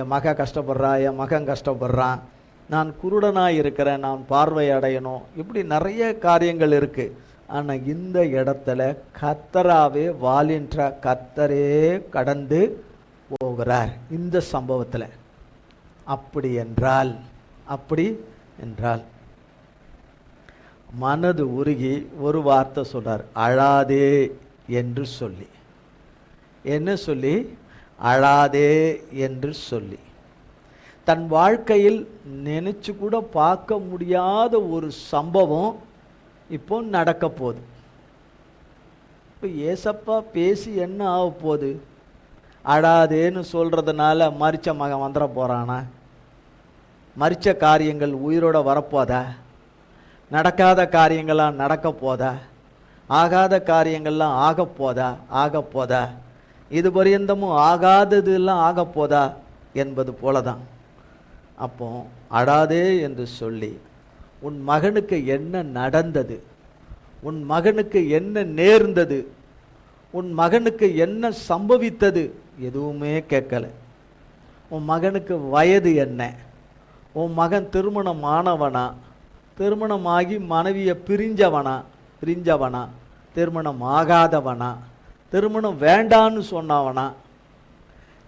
என் மகன் கஷ்டப்படுறான், நான் குருடனாக இருக்கிறேன், நான் பார்வை அடையணும், இப்படி நிறைய காரியங்கள் இருக்குது. ஆனால் இந்த இடத்துல கர்த்தராவே வாலின்ற கர்த்தரே கடந்து போகிறார் இந்த சம்பவத்தில். அப்படி என்றால் மனது உருகி ஒரு வார்த்தை சொல்றார், அழாதே என்று சொல்லி. என்ன சொல்லி? அழாதே என்று சொல்லி. தன் வாழ்க்கையில் நினைச்சு கூட பார்க்க முடியாத ஒரு சம்பவம் இப்போ நடக்க போகுது. இப்போ ஏசப்பா பேசி என்ன ஆக போகுது? அழாதேன்னு சொல்றதுனால மரிச்ச மகன் வந்துட போறானா? மரிச்ச காரியங்கள் உயிரோட வரப்போதா? நடக்காத காரியங்கள்லாம் நடக்க போதா? ஆகாத காரியங்கள்லாம் ஆக போதா? இது பரியந்தமும் ஆகாததெல்லாம் ஆக போதா என்பது போலதான். அப்போ அழாதே என்று சொல்லி, உன் மகனுக்கு என்ன நடந்தது, உன் மகனுக்கு என்ன நேர்ந்தது, உன் மகனுக்கு என்ன சம்பவித்தது எதுவுமே கேட்கல. உன் மகனுக்கு வயது என்ன, உன் மகன் திருமணமானவனா, திருமணமாகி மனைவியை பிரிஞ்சவனா, திருமணம் ஆகாதவனா, திருமணம் வேண்டான்னு சொன்னவனா,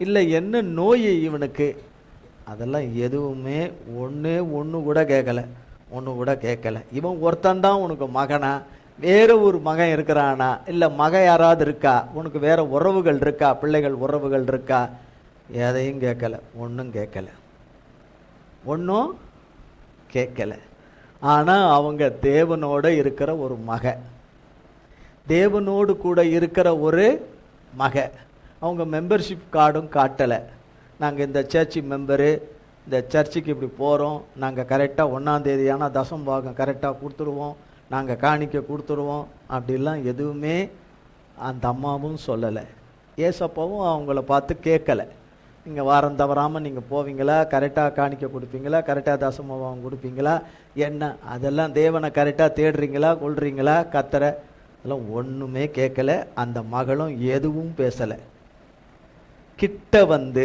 இல்லை என்ன நோய் இவனுக்கு, அதெல்லாம் எதுவுமே ஒன்று கூட கேட்கல. இவன் ஒருத்தன்தான் உனக்கு மகனா, வேற ஒரு மகன் இருக்கிறானா, இல்லை மகன் யாராவது இருக்கா, உனக்கு வேற உறவுகள் இருக்கா, பிள்ளைகள் உறவுகள் இருக்கா, எதையும் கேட்கல, ஒன்றும் கேட்கல. ஆனால் அவங்க தேவனோட இருக்கிற ஒரு தேவனோடு கூட இருக்கிற ஒரு அவங்க மெம்பர்ஷிப் கார்டும் காட்டலை. நாங்கள் இந்த சர்ச்சி மெம்பரு, இந்த சர்ச்சுக்கு இப்படி போகிறோம், நாங்கள் கரெக்டாக 1ஆம் தேதி ஆனால் தசம் பாகம் கரெக்டாக கொடுத்துருவோம், நாங்கள் காணிக்க கொடுத்துருவோம் அப்படிலாம் எதுவுமே அந்த அம்மாவும் சொல்லலை. ஏசப்பாவும் அவங்கள பார்த்து கேட்கலை, நீங்கள் வாரம் தவறாமல் நீங்கள் போவீங்களா, கரெக்டாக காணிக்க கொடுப்பீங்களா, கரெக்டாக தசமபாகம் கொடுப்பீங்களா, என்ன அதெல்லாம் தேவனை கரெக்டாக தேடுறீங்களா கொள்றீங்களா கத்தரை, அதெல்லாம் ஒன்றுமே கேட்கல. அந்த மகளும் எதுவும் பேசலை. கிட்ட வந்து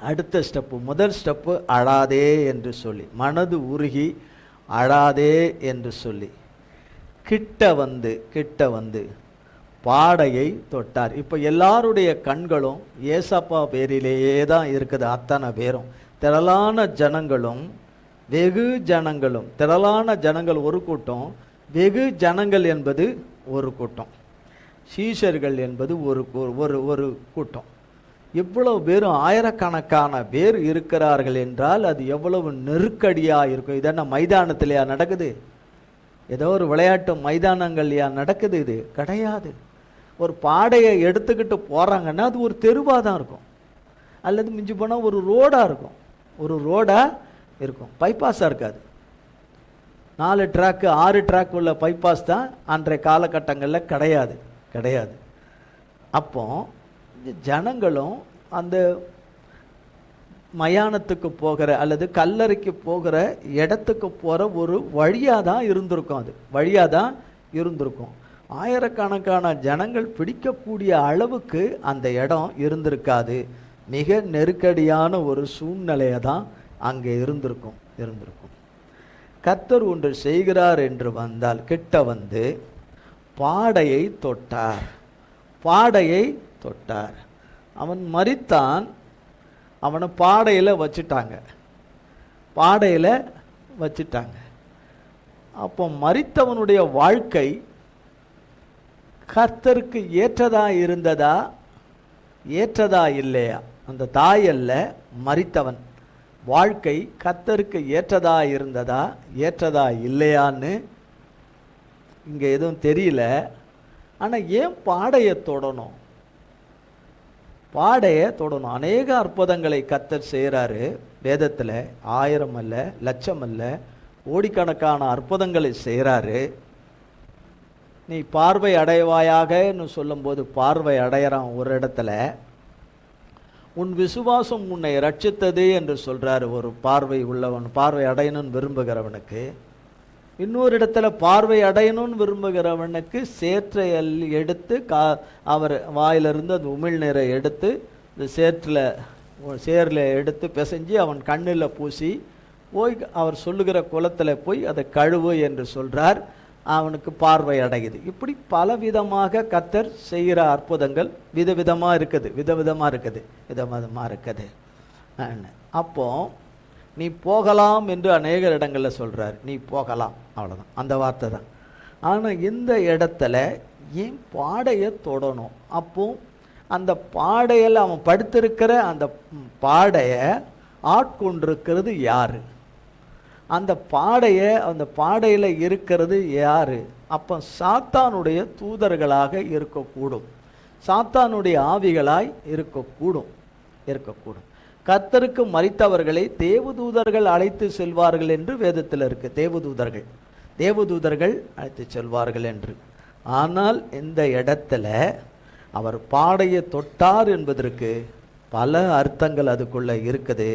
அடுத்த ஸ்டெப்பு, முதல் ஸ்டெப்பு அழாதே என்று சொல்லி, மனது உருகி அழாதே என்று சொல்லி கிட்ட வந்து பாடையை தொட்டார். இப்போ எல்லாருடைய கண்களும் ஏசப்பா பேரிலேயே தான் இருக்குது. அத்தனை பேரும் திரளான ஜனங்களும் வெகு ஜனங்களும், திரளான ஜனங்கள் ஒரு கூட்டம், வெகு ஜனங்கள் என்பது ஒரு கூட்டம், சீஷர்கள் என்பது ஒரு கூட்டம். இவ்வளவு பேரும் ஆயிரக்கணக்கான பேர் இருக்கிறார்கள் என்றால் அது எவ்வளவு நெருக்கடியாக இருக்கும். இது என்ன மைதானத்திலையா நடக்குது? ஏதோ ஒரு விளையாட்டு மைதானங்கள்லையா நடக்குது? இது கிடையாது. ஒரு பாடையை எடுத்துக்கிட்டு போகிறாங்கன்னா அது ஒரு தெருவாக தான் இருக்கும், அல்லது மிஞ்சி போனால் ஒரு ரோடாக இருக்கும். ஒரு ரோடாக இருக்கும், பைபாஸாக இருக்காது. 4 ட்ராக்கு 6 ட்ராக் உள்ள பைபாஸ் தான் அன்றைய காலகட்டங்களில் கிடையாது. அப்போ ஜனங்களும் அந்த மயானத்துக்கு போகிற அல்லது கல்லறைக்கு போகிற இடத்துக்கு போகிற ஒரு வழியாக தான் இருந்திருக்கும். அது வழியாக தான் இருந்திருக்கும். ஆயிரக்கணக்கான ஜனங்கள் பிடிக்கக்கூடிய அளவுக்கு அந்த இடம் இருந்திருக்காது. மிக நெருக்கடியான ஒரு சூழ்நிலையை தான் அங்கே இருந்திருக்கும். கர்த்தர் ஒன்று செய்கிறார் என்று வந்தால் கிட்ட வந்து பாடையை தொட்டார். அவன் மரித்தான், அவனை பாடையில் வச்சிட்டாங்க. அப்போ மரித்தவனுடைய வாழ்க்கை கர்த்தருக்கு ஏற்றதா இல்லையா? அந்த தாய் அல்ல, மரித்தவன் வாழ்க்கை கர்த்தருக்கு ஏற்றதா இல்லையான்னு இங்கே எதுவும் தெரியல. ஆனால் ஏன் பாடையை தொடணும்? அநேக அற்புதங்களை கர்த்தர் செய்கிறாரு வேதத்தில். 1000 அல்ல, லட்சம் அல்ல, கோடிக்கணக்கான அற்புதங்களை செய்கிறாரு. நீ பார்வை அடைவாயாகன்னு சொல்லும்போது பார்வை அடையிறான் ஒரு இடத்துல. உன் விசுவாசம் உன்னை ரட்சித்தது என்று சொல்கிறார் ஒரு பார்வை உள்ளவன், பார்வை அடையணும்னு விரும்புகிறவனுக்கு. இன்னொரு இடத்துல பார்வை அடையணும்னு விரும்புகிறவனுக்கு சேற்றை எடுத்து அவர் வாயிலிருந்து அந்த உமிழ்நீரை எடுத்து இந்த சேரில் எடுத்து பிசைஞ்சு அவன் கண்ணில் பூசி போய் அவர் சொல்லுகிற குளத்தில் போய் அதை கழுவு என்று சொல்கிறார். அவனுக்கு பார்வை அடையுது. இப்படி பலவிதமாக கர்த்தர் செய்கிற அற்புதங்கள் விதவிதமாக இருக்குது. அப்போ நீ போகலாம் என்று அநேக இடங்களில் சொல்கிறார். நீ போகலாம், அவ்வளோதான், அந்த வார்த்தை தான். ஆனால் இந்த இடத்துல ஏன் பாடையை தொடணும்? அப்போ அந்த பாடையில் அவன் படுத்திருக்கிற அந்த பாடையை ஆட்கொண்டிருக்கிறது யாரு? அந்த பாடையில் இருக்கிறது யாரு? அப்போ சாத்தானுடைய தூதர்களாக இருக்கக்கூடும், சாத்தானுடைய ஆவிகளாய் இருக்கக்கூடும். கர்த்தருக்கு மரித்தவர்களை தேவதூதர்கள் அழைத்து செல்வார்கள் என்று வேதத்தில் இருக்கு. தேவதூதர்கள் அழைத்து செல்வார்கள் என்று. ஆனால் இந்த இடத்துல அவர் பாடையை தொட்டார் என்பதற்கு பல அர்த்தங்கள் அதுக்குள்ள இருக்குது.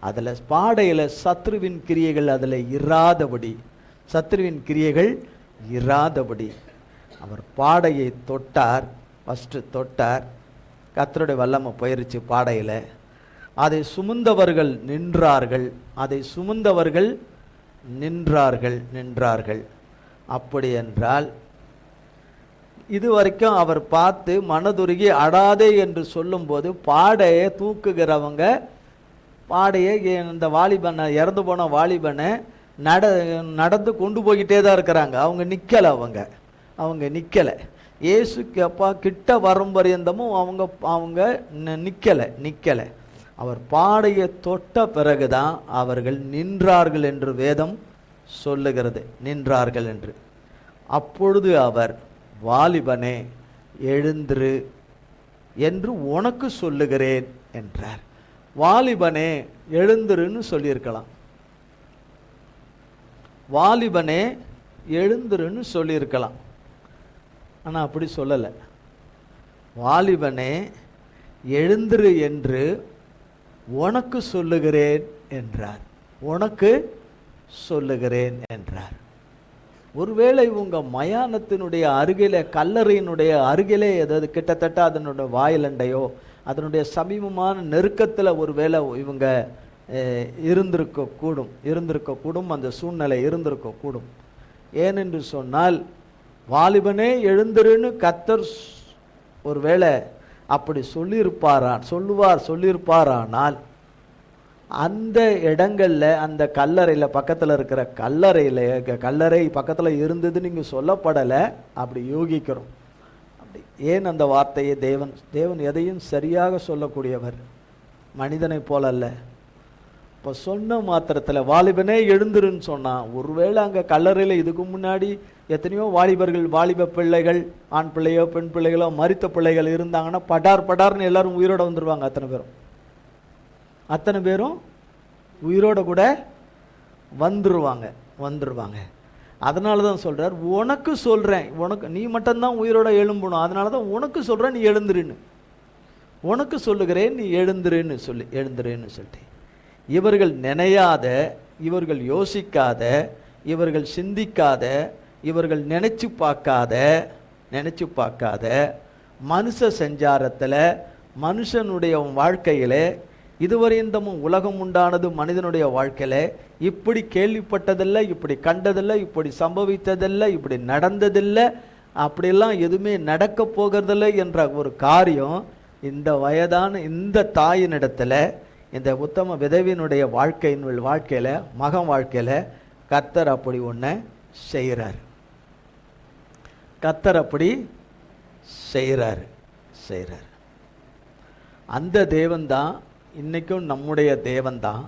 அதில் பாடையில் சத்ருவின் கிரியைகள் அதில் இராதபடி அவர் பாடையை தொட்டார். ஃபஸ்ட்டு தொட்டார், கர்த்தருடைய வல்லமை போயிருச்சு பாடையில். அதை சுமந்தவர்கள் நின்றார்கள். அப்படி என்றால் இதுவரைக்கும் அவர் பார்த்து மனதுருகி அடாதே என்று சொல்லும்போது பாடையை தூக்குகிறவங்க, பாடையை இந்த வாலிபனை, இறந்து போன வாலிபனை நடந்து கொண்டு போய்கிட்டே தான் இருக்கிறாங்க. அவங்க நிற்கலை. இயேசுக்கு அப்பா கிட்ட வரும் பரியந்தமும் அவங்க நிற்கலை. அவர் பாடையை தொட்ட பிறகுதான் அவர்கள் நின்றார்கள் என்று வேதம் சொல்லுகிறது. அப்பொழுது அவர், வாலிபனே எழுந்திரு என்று உனக்கு சொல்லுகிறேன் என்றார். வாலிபனே எழுந்திருன்னு சொல்லியிருக்கலாம். வாலிபனே எழுந்திருன்னு சொல்லியிருக்கலாம். ஆனால் அப்படி சொல்லலை. வாலிபனே எழுந்திரு என்று உனக்கு சொல்லுகிறேன் என்றார். உனக்கு சொல்லுகிறேன் என்றார். ஒருவேளை உங்கள் மயானத்தினுடைய அருகிலே, கல்லறையினுடைய அருகிலே, ஏதாவது கிட்டத்தட்ட அதனுடைய வாயிலண்டையோ அதனுடைய சமீபமான நெருக்கத்தில் ஒருவேளை இவங்க இருந்திருக்கக்கூடும். அந்த சூழ்நிலை இருந்திருக்கக்கூடும். ஏனென்று சொன்னால், வாலிபனே எழுந்திருன்னு கர்த்தர் ஒருவேளை அப்படி சொல்லியிருப்பாரானால் அந்த இடங்களில், அந்த கல்லறையில், பக்கத்தில் இருக்கிற கல்லறை பக்கத்தில் இருந்தது நீங்கள் சொல்லப்படலை. அப்படி யோகிக்கிறோம். அப்படி ஏன் அந்த வார்த்தையை தேவன் எதையும் சரியாக சொல்லக்கூடியவர், மனிதனை போல அல்ல. இப்போ சொன்ன மாத்திரத்தில் வாலிபனே எழுந்துருன்னு சொன்னான். ஒருவேளை அங்கே கல்லறையில் இதுக்கு முன்னாடி எத்தனையோ வாலிப பிள்ளைகள், ஆண் பிள்ளையோ பெண் பிள்ளைகளோ மரித்த பிள்ளைகள் இருந்தாங்கன்னா படார்னு எல்லாரும் உயிரோட வந்துடுவாங்க. அத்தனை பேரும் உயிரோட கூட வந்துருவாங்க. அதனால தான் சொல்கிறார், உனக்கு சொல்கிறேன், நீ மட்டும்தான் உயிரோட எழும்பணும். அதனால தான் உனக்கு சொல்கிறேன், நீ எழுந்துருன்னு. உனக்கு சொல்லுகிறேன், நீ எழுந்துருன்னு சொல்லிட்டு இவர்கள் நினையாத, இவர்கள் யோசிக்காத, இவர்கள் சிந்திக்காத, இவர்கள் நினைச்சு பார்க்காத மனுஷ சஞ்சாரத்தில், மனுஷனுடைய வாழ்க்கையில், இதுவரைந்தமும் உலகம் உண்டானது மனிதனுடைய வாழ்க்கையில் இப்படி கேள்விப்பட்டதில்லை, இப்படி கண்டதில்லை, இப்படி சம்பவித்ததில்லை, இப்படி நடந்ததில்லை, அப்படிலாம் எதுவுமே நடக்க போகிறதில்லை என்ற ஒரு காரியம் இந்த வயதான இந்த தாயினிடத்தில், இந்த உத்தம விதவியினுடைய வாழ்க்கையில், மகன் வாழ்க்கையில் கர்த்தர் அப்படி ஒன்று செய்கிறார். கர்த்தர் அப்படி செய்கிறார். அந்த தேவன்தான் இன்றைக்கும் நம்முடைய தேவன்தான்.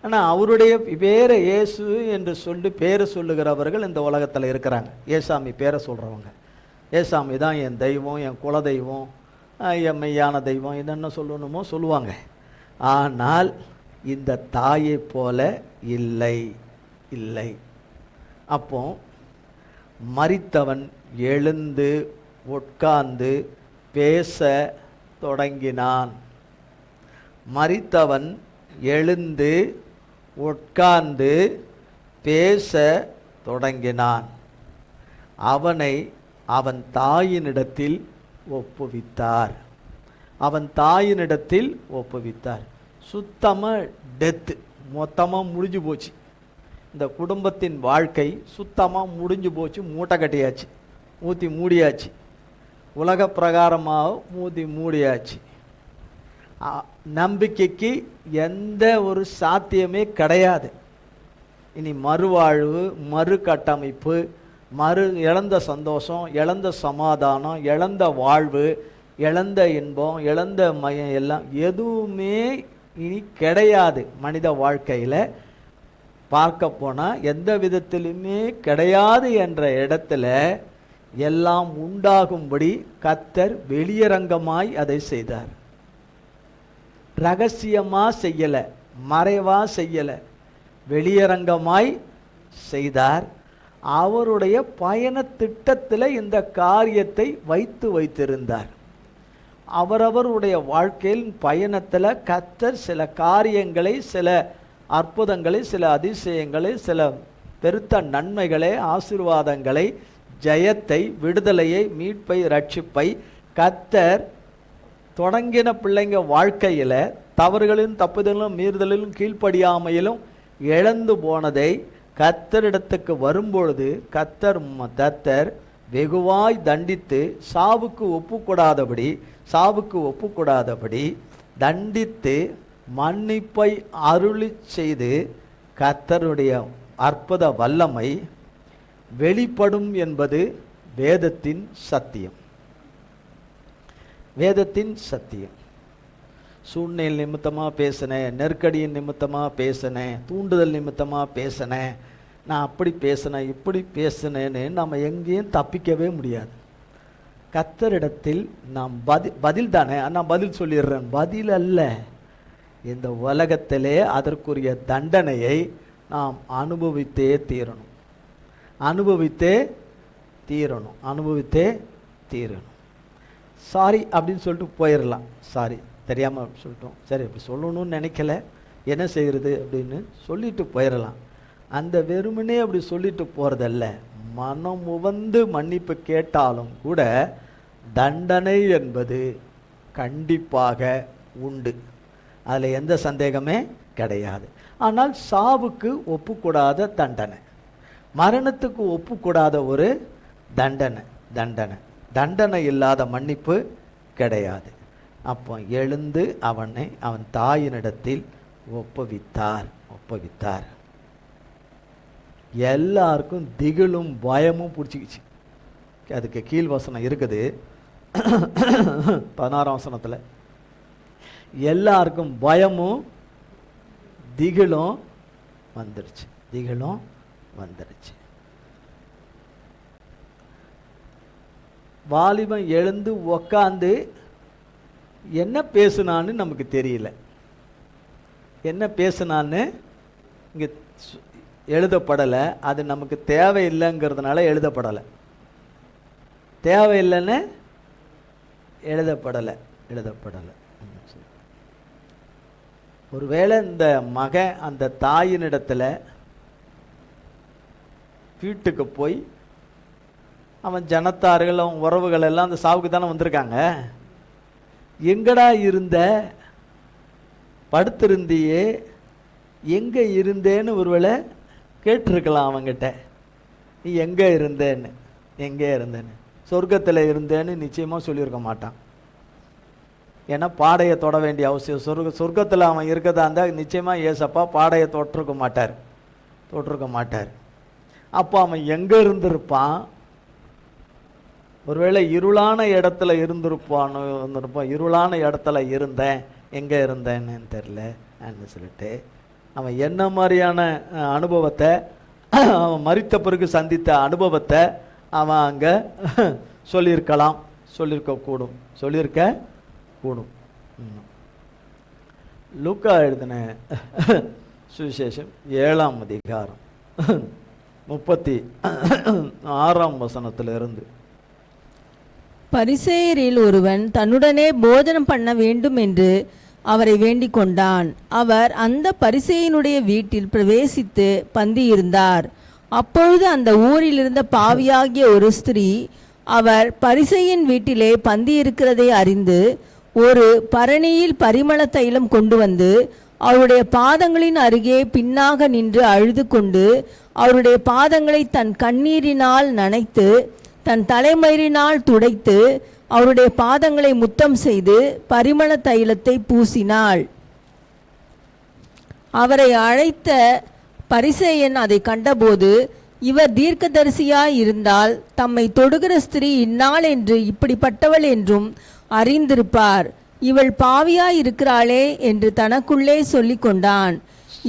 ஆனால் அவருடைய பேரை இயேசு என்று சொல்லி பேரை சொல்லுகிறவர்கள் இந்த உலகத்தில் இருக்கிறாங்க. ஏசாமி பேரை சொல்கிறவங்க, ஏசாமி தான் என் தெய்வம், என் குல தெய்வம், என் மெய்யான தெய்வம், என்னென்ன சொல்லணுமோ சொல்லுவாங்க. ஆனால் இந்த தாயை போல இல்லை. அப்போ மரித்தவன் எழுந்து உட்கார்ந்து பேச தொடங்கினான். மரித்தவன் எழுந்து உட்கார்ந்து பேச தொடங்கினான். அவனை அவன் தாயினிடத்தில் ஒப்புவித்தார். சுத்தமாக டெத்து, மொத்தமாக முடிஞ்சு போச்சு. இந்த குடும்பத்தின் வாழ்க்கை சுத்தமாக முடிஞ்சு போச்சு. மூட்டை கட்டியாச்சு, ஊற்றி மூடியாச்சு. உலக பிரகாரமாக மூடியாச்சு. நம்பிக்கைக்கு எந்த ஒரு சாத்தியமே கிடையாது. இனி மறுவாழ்வு, மறு கட்டமைப்பு, இழந்த சந்தோஷம், இழந்த சமாதானம், இழந்த வாழ்வு, இழந்த இன்பம், இழந்த மயம் எல்லாம் எதுவுமே இனி கிடையாது. மனித வாழ்க்கையில் பார்க்க போனால் எந்த விதத்திலுமே கிடையாது என்ற இடத்துல எல்லாம் உண்டாகும்படி கர்த்தர் வெளியரங்கமாய் அதை செய்தார். ரகசியமாக செய்யலை, மறைவாக செய்யலை, வெளியரங்கமாய் செய்தார். அவருடைய பயண திட்டத்தில் இந்த காரியத்தை வைத்திருந்தார். அவரவருடைய வாழ்க்கையில் பயணத்தில் கர்த்தர் சில காரியங்களை, சில அற்புதங்களை, சில அதிசயங்களை, சில பெருத்த நன்மைகளை, ஆசீர்வாதங்களை, ஜெயத்தை, விடுதலையை, மீட்பை, ரட்சிப்பை கர்த்தர் தொடங்கின பிள்ளைங்க வாழ்க்கையில் தவறுகளிலும் தப்புதலும் மீறுதலிலும் கீழ்ப்படியாமையிலும் இழந்து போனதை கர்த்தரிடத்துக்கு வரும்பொழுது கர்த்தர் வெகுவாய் தண்டித்து சாவுக்கு ஒப்புக்கூடாதபடி தண்டித்து மன்னிப்பை அருளி செய்து கர்த்தருடைய அற்புத வல்லமை வெளிப்படும் என்பது வேதத்தின் சத்தியம். சூழ்நிலை நிமித்தமாக பேசினேன், நெருக்கடியின் நிமித்தமாக பேசினேன், தூண்டுதல் நிமித்தமாக பேசினேன், நான் அப்படி பேசினேன், இப்படி பேசினேன்னு நம்ம எங்கேயும் தப்பிக்கவே முடியாது. கர்த்தரிடத்தில் நாம் பதில் தானே, நான் பதில் சொல்லிடுறேன். பதில் அல்ல, இந்த உலகத்திலே அதற்குரிய தண்டனையை நாம் அனுபவித்தே தீரணும். அனுபவித்தே தீரணும். சாரி அப்படின்னு சொல்லிட்டு போயிடலாம். சாரி தெரியாமல் சொல்லிட்டோம், சரி அப்படி சொல்லணும்னு நினைக்கல, என்ன செய்கிறது அப்படின்னு சொல்லிட்டு போயிடலாம். அந்த வெறுமனே அப்படி சொல்லிட்டு போகிறதல்ல, மனம் உவந்து மன்னிப்பு கேட்டாலும் கூட தண்டனை என்பது கண்டிப்பாக உண்டு, அதில் எந்த சந்தேகமே கிடையாது. ஆனால் சாவுக்கு ஒப்புக்கூடாத தண்டனை, மரணத்துக்கு ஒப்புக்கூடாத ஒரு தண்டனை இல்லாத மன்னிப்பு கிடையாது. அப்போ எழுந்து அவன் தாயினிடத்தில் ஒப்புவித்தார். எல்லாருக்கும் திகிலும் பயமும் பிடிச்சிக்கிச்சு. அதுக்கு கீழ் வசனம் இருக்குது 16ஆம் வசனத்தில், எல்லாருக்கும் பயமும் திகிலும் வந்துருச்சு. வாலிபன் எழுந்து உக்காந்து என்ன பேசுனான்னு நமக்கு தெரியல. என்ன பேசுனான்னு இங்கே எழுதப்படலை. அது நமக்கு தேவையில்லைங்கிறதுனால எழுதப்படலை. தேவையில்லைன்னு எழுதப்படலை. ஒருவேளை இந்த மகன் அந்த தாயினிடத்தில் வீட்டுக்கு போய் அவன் ஜனத்தார்கள் அவன் உறவுகள் எல்லாம் அந்த சாவுக்கு தானே வந்திருக்காங்க, எங்கடா இருந்த, படுத்திருந்தியே, எங்கே இருந்தேன்னு ஒருவேளை கேட்டிருக்கலாம் அவங்கிட்ட. நீ எங்கே இருந்தேன்னு சொர்க்கத்தில் இருந்தேன்னு நிச்சயமாக சொல்லியிருக்க மாட்டான். ஏன்னா பாடையை தொட வேண்டிய அவசியம், சொர்க்கத்தில் அவன் இருக்கதா இருந்தால் நிச்சயமாக ஏசப்பா பாடையை தொட்டிருக்க மாட்டார். அப்போ அவன் எங்கே இருந்திருப்பான்? ஒருவேளை இருளான இடத்துல இருந்திருப்பான். இருளான இடத்துல இருந்தேன், எங்கே இருந்தேன்னு தெரில சொல்லிட்டு அவன் என்ன மாதிரியான அனுபவத்தை, அவன் மரித்த பிறகு சந்தித்த அனுபவத்தை அவன் அங்கே சொல்லியிருக்க கூடும். லூக்கா எழுதின சுவிசேஷம் 7ஆம் அதிகாரம் 36ஆம் வசனத்திலிருந்து, பரிசேயரில் ஒருவன் தன்னுடனே போஜனம் பண்ண வேண்டும் என்று அவரை வேண்டிக் கொண்டான். அவர் அந்த பரிசேயனுடைய வீட்டில் பிரவேசித்து பந்தியிருந்தார். அப்பொழுது அந்த ஊரில் இருந்த பாவியாகிய ஒரு ஸ்திரீ அவர் பரிசேயன் வீட்டிலே பந்தியிருக்கிறதை அறிந்து ஒரு பரணியில் பரிமள தைலம் கொண்டு வந்து அவருடைய பாதங்களின் அருகே பின்னாக நின்று அழுது கொண்டு அவருடைய பாதங்களை தன் கண்ணீரினால் நனைத்து தன் தலைமயிரினால் துடைத்து அவருடைய பாதங்களை முத்தம் செய்து பரிமள தைலத்தை பூசினாள். அவரை அழைத்த பரிசேயன் அதை கண்டபோது, இவர் தீர்க்கதரிசியாய் இருந்தால் தம்மை தொடுகிற ஸ்திரீ இன்னாள் என்று இப்படிப்பட்டவள் என்றும் அறிந்திருப்பார், இவள் பாவியாய் இருக்கிறாளே என்று தனக்குள்ளே சொல்லி கொண்டான்.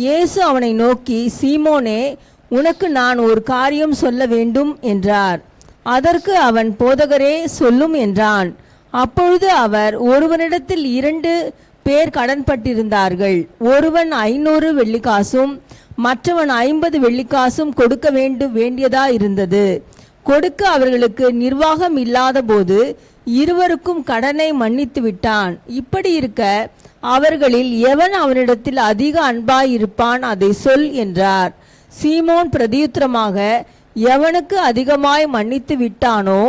இயேசு அவனை நோக்கி, சீமோனே, உனக்கு நான் ஒரு காரியம் சொல்ல வேண்டும் என்றார். அதற்கு அவன், போதகரே, சொல்லும் என்றான். அப்பொழுது அவர், ஒருவனிடத்தில் 2 பேர் கடன்பட்டிருந்தார்கள். ஒருவன் 500 வெள்ளிக்காசும் மற்றவன் 50 வெள்ளிக்காசும் கொடுக்க வேண்டியதா இருந்தது. கொடுக்க அவர்களுக்கு நிர்வாகம் இல்லாத போது இருவருக்கும் கடனை மன்னித்து விட்டான். இப்படி இருக்க அவர்களில் எவன் அவனிடத்தில் அதிக அன்பாயிருப்பான், அதை சொல் என்றார். சீமோன் பிரதியுத்தரமாக, எவனுக்கு அதிகமாய் மன்னித்து விட்டானோ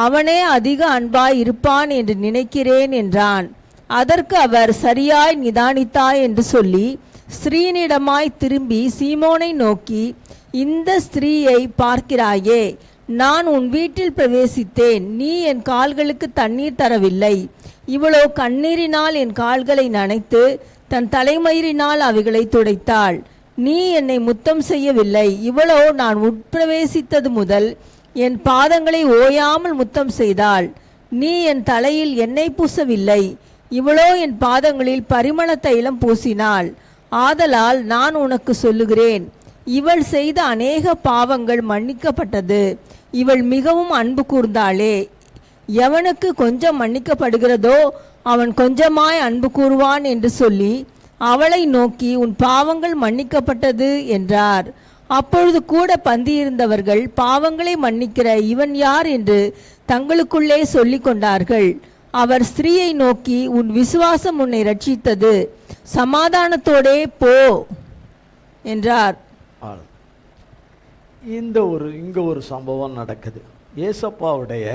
அவனே அதிக அன்பாய் இருப்பான் என்று நினைக்கிறேன் என்றான். அதற்கு அவர், சரியாய் நிதானித்தாய் என்று சொல்லி ஸ்திரீனிடமாய் திரும்பி சீமோனை நோக்கி, இந்த ஸ்திரீயை பார்க்கிறாயே, நான் உன் வீட்டில் பிரவேசித்தேன், நீ என் கால்களுக்கு தண்ணீர் தரவில்லை. இவளோ கண்ணீரினால் என் கால்களை நனைத்து தன் தலைமயிரினால் அவைகளை துடைத்தாள். நீ என்னை முத்தம் செய்யவில்லை. இவளோ நான் உட்பிரவேசித்தது முதல் என் பாதங்களை ஓயாமல் முத்தம் செய்தாள். நீ என் தலையில் எண்ணெய் பூசவில்லை. இவளோ என் பாதங்களில் பரிமள தைலம் பூசினாள். ஆதலால் நான் உனக்கு சொல்லுகிறேன், இவள் செய்த அநேக பாவங்கள் மன்னிக்கப்பட்டது, இவள் மிகவும் அன்பு கூர்ந்தாளே. எவனுக்கு கொஞ்சம் மன்னிக்கப்படுகிறதோ அவன் கொஞ்சமாய் அன்பு கூறுவான் என்று சொல்லி அவளை நோக்கி, உன் பாவங்கள் மன்னிக்கப்பட்டது என்றார். அப்பொழுது கூட பந்தியிருந்தவர்கள், பாவங்களை மன்னிக்கிற இவன் யார் என்று தங்களுக்குள்ளே சொல்லிக் கொண்டார்கள். அவர் ஸ்திரீயை நோக்கி, உன் விசுவாசம் உன்னை ரட்சித்தது, சமாதானத்தோடே போ என்றார். இங்க ஒரு சம்பவம் நடக்குது. ஏசப்பாவுடைய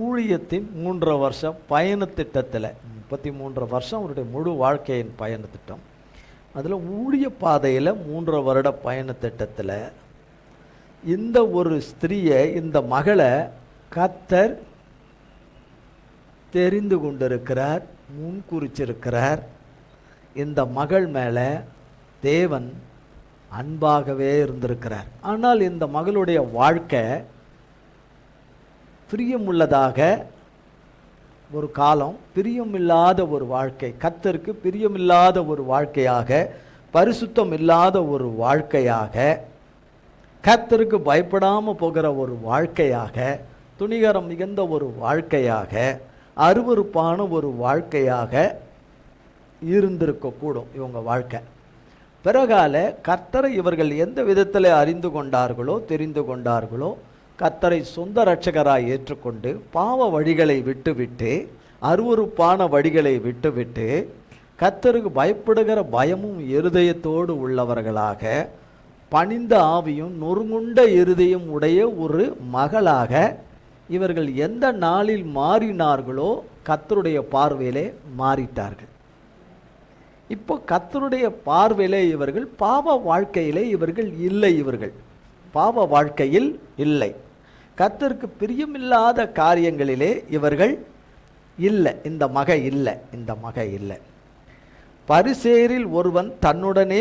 ஊழியத்தின் 3 வருஷ பயண திட்டத்தில், 33 வருஷம் அவருடைய முழு வாழ்க்கையின் பயண திட்டம். அதில் ஊழிய பாதையில் 3 வருட பயண திட்டத்தில் இந்த ஒரு ஸ்திரீயை, இந்த மகளை கர்த்தர் தெரிந்து கொண்டிருக்கிறார், முன்குறிச்சிருக்கிறார். இந்த மகள் மேலே தேவன் அன்பாகவே இருந்திருக்கிறார். ஆனால் இந்த மகளுடைய வாழ்க்கை பிரியமுள்ளதாக ஒரு காலம், பிரியமில்லாத ஒரு வாழ்க்கை, கர்த்தருக்கு பிரியமில்லாத ஒரு வாழ்க்கையாக, பரிசுத்தம் இல்லாத ஒரு வாழ்க்கையாக, கர்த்தருக்கு பயப்படாமல் போகிற ஒரு வாழ்க்கையாக, துணிகரம் மிகுந்த ஒரு வாழ்க்கையாக, அருவருப்பான ஒரு வாழ்க்கையாக இருந்திருக்கக்கூடும் இவங்க வாழ்க்கை. பிறகால கர்த்தரை இவர்கள் எந்த விதத்தில் அறிந்து கொண்டார்களோ, தெரிந்து கொண்டார்களோ, கர்த்தரை சொந்த இரட்சகராய் ஏற்றுக்கொண்டு பாவ வழிகளை விட்டுவிட்டு, அருவருப்பான வழிகளை விட்டுவிட்டு, கர்த்தருக்கு பயப்படுகிற பயமும் இருதயத்தோடு உள்ளவர்களாக, பணிந்த ஆவியும் நொறுங்குண்ட இருதயம் உடைய ஒரு மகளாக இவர்கள் எந்த நாளில் மாறினார்களோ கர்த்தருடைய பார்வையிலே மாறிட்டார்கள். இப்போ கர்த்தருடைய பார்வையிலே இவர்கள் பாவ வாழ்க்கையிலே இவர்கள் இல்லை. இவர்கள் பாவ வாழ்க்கையில் இல்லை. கர்த்தருக்கு பிரியமில்லாத காரியங்களிலே இவர்கள் இல்லை. இந்த மக இல்லை. பரிசேயரில் ஒருவன் தன்னுடனே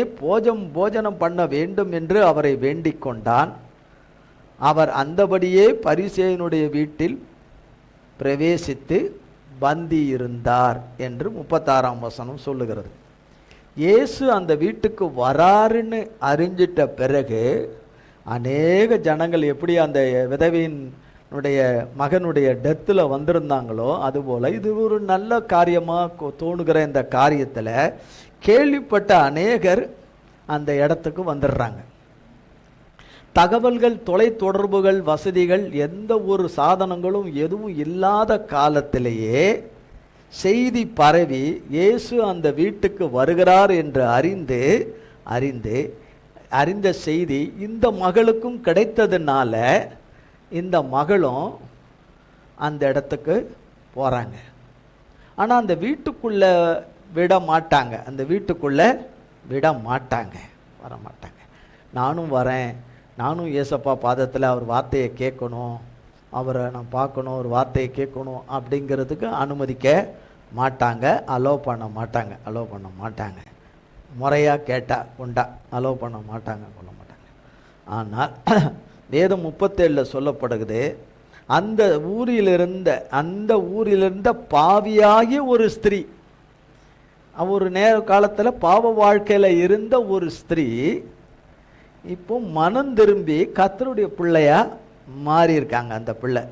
போஜனம் பண்ண வேண்டும் என்று அவரை வேண்டிக் கொண்டான். அவர் அந்தபடியே பரிசேயனுடைய வீட்டில் பிரவேசித்து பந்தி இருந்தார் என்று 36ஆம் வசனம் சொல்லுகிறது. இயேசு அந்த வீட்டுக்கு வராருன்னு அறிஞ்சிட்ட பிறகு அநேக ஜனங்கள் எப்படி அந்த விதவையினுடைய மகனுடைய டெத்தில் வந்திருந்தாங்களோ, அதுபோல் இது ஒரு நல்ல காரியமாக தோணுகிற இந்த காரியத்தில் கேள்விப்பட்ட அநேகர் அந்த இடத்துக்கு வந்துடுறாங்க. தகவல்கள், தொலை தொடர்புகள், வசதிகள், எந்த ஒரு சாதனங்களும் எதுவும் இல்லாத காலத்திலேயே செய்தி பரவி இயேசு அந்த வீட்டுக்கு வருகிறார் என்று அறிந்த செய்தி இந்த மகளுக்கும் கிடைத்ததுனால இந்த மகளும் அந்த இடத்துக்கு போகிறாங்க. ஆனால் அந்த வீட்டுக்குள்ளே விட மாட்டாங்க, வர மாட்டாங்க. நானும் வரேன், நானும் ஏசப்பா பாதத்தில் அவர் வார்த்தையை கேட்கணும், அவரை நான் பார்க்கணும், ஒரு வார்த்தையை கேட்கணும் அப்படிங்கிறதுக்கு அனுமதிக்க மாட்டாங்க, அலோவ் பண்ண மாட்டாங்க. முறையாக கேட்டால் கொண்டா அலோவ் பண்ண மாட்டாங்க, கொள்ள மாட்டாங்க. ஆனால் வேதம் 37 சொல்லப்படுகிறது, அந்த ஊரிலிருந்த பாவியாகிய ஒரு ஸ்திரீ, ஒரு நேர காலத்தில் பாவ வாழ்க்கையில் இருந்த ஒரு ஸ்திரீ இப்போ மனம் திரும்பி கர்த்தருடைய பிள்ளையா மாறி இருக்காங்க. அந்த பிள்ளை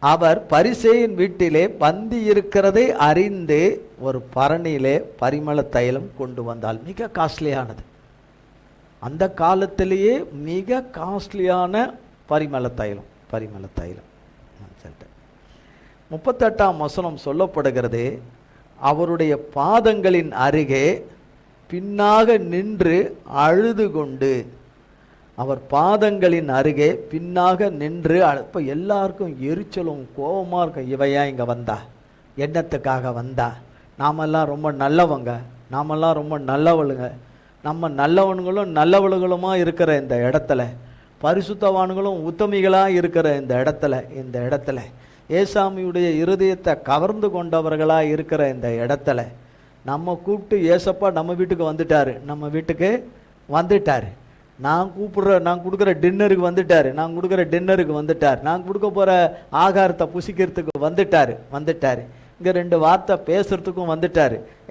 அவர் பரிசேயின் வீட்டிலே பந்தி இருக்கிறதை அறிந்து ஒரு பரணியிலே பரிமள தைலம் கொண்டு வந்தால், மிக காஸ்ட்லியானது, அந்த காலத்திலேயே மிக காஸ்ட்லியான பரிமள தைலம். 38ஆம் வசனம் சொல்லப்படுகிறது, அவருடைய பாதங்களின் அருகே பின்னாக நின்று அழுது கொண்டு, அவர் பாதங்களின் அருகே பின்னாக நின்று, இப்போ எல்லாருக்கும் எரிச்சலும் கோபமாக இருக்கும். இவையா இங்கே வந்தா, எண்ணத்துக்காக வந்தா, நாமெல்லாம் ரொம்ப நல்லவங்க, நாமெல்லாம் ரொம்ப நல்லவளுங்க, நம்ம நல்லவனுங்களும் நல்லவளுகளுமா இருக்கிற இந்த இடத்துல, பரிசுத்தவான்களும் உத்தமிகளாக இருக்கிற இந்த இடத்துல ஏசாமியுடைய இருதயத்தை கவர்ந்து கொண்டவர்களாக இருக்கிற இந்த இடத்துல நம்ம கூப்பிட்டு, ஏசப்பா நம்ம வீட்டுக்கு வந்துட்டார், நான் கொடுக்குற டின்னருக்கு வந்துட்டார், நான் கொடுக்க போகிற ஆகாரத்தை புசிக்கிறதுக்கு வந்துட்டார், இங்கே 2 வார்த்தை பேசுறதுக்கும்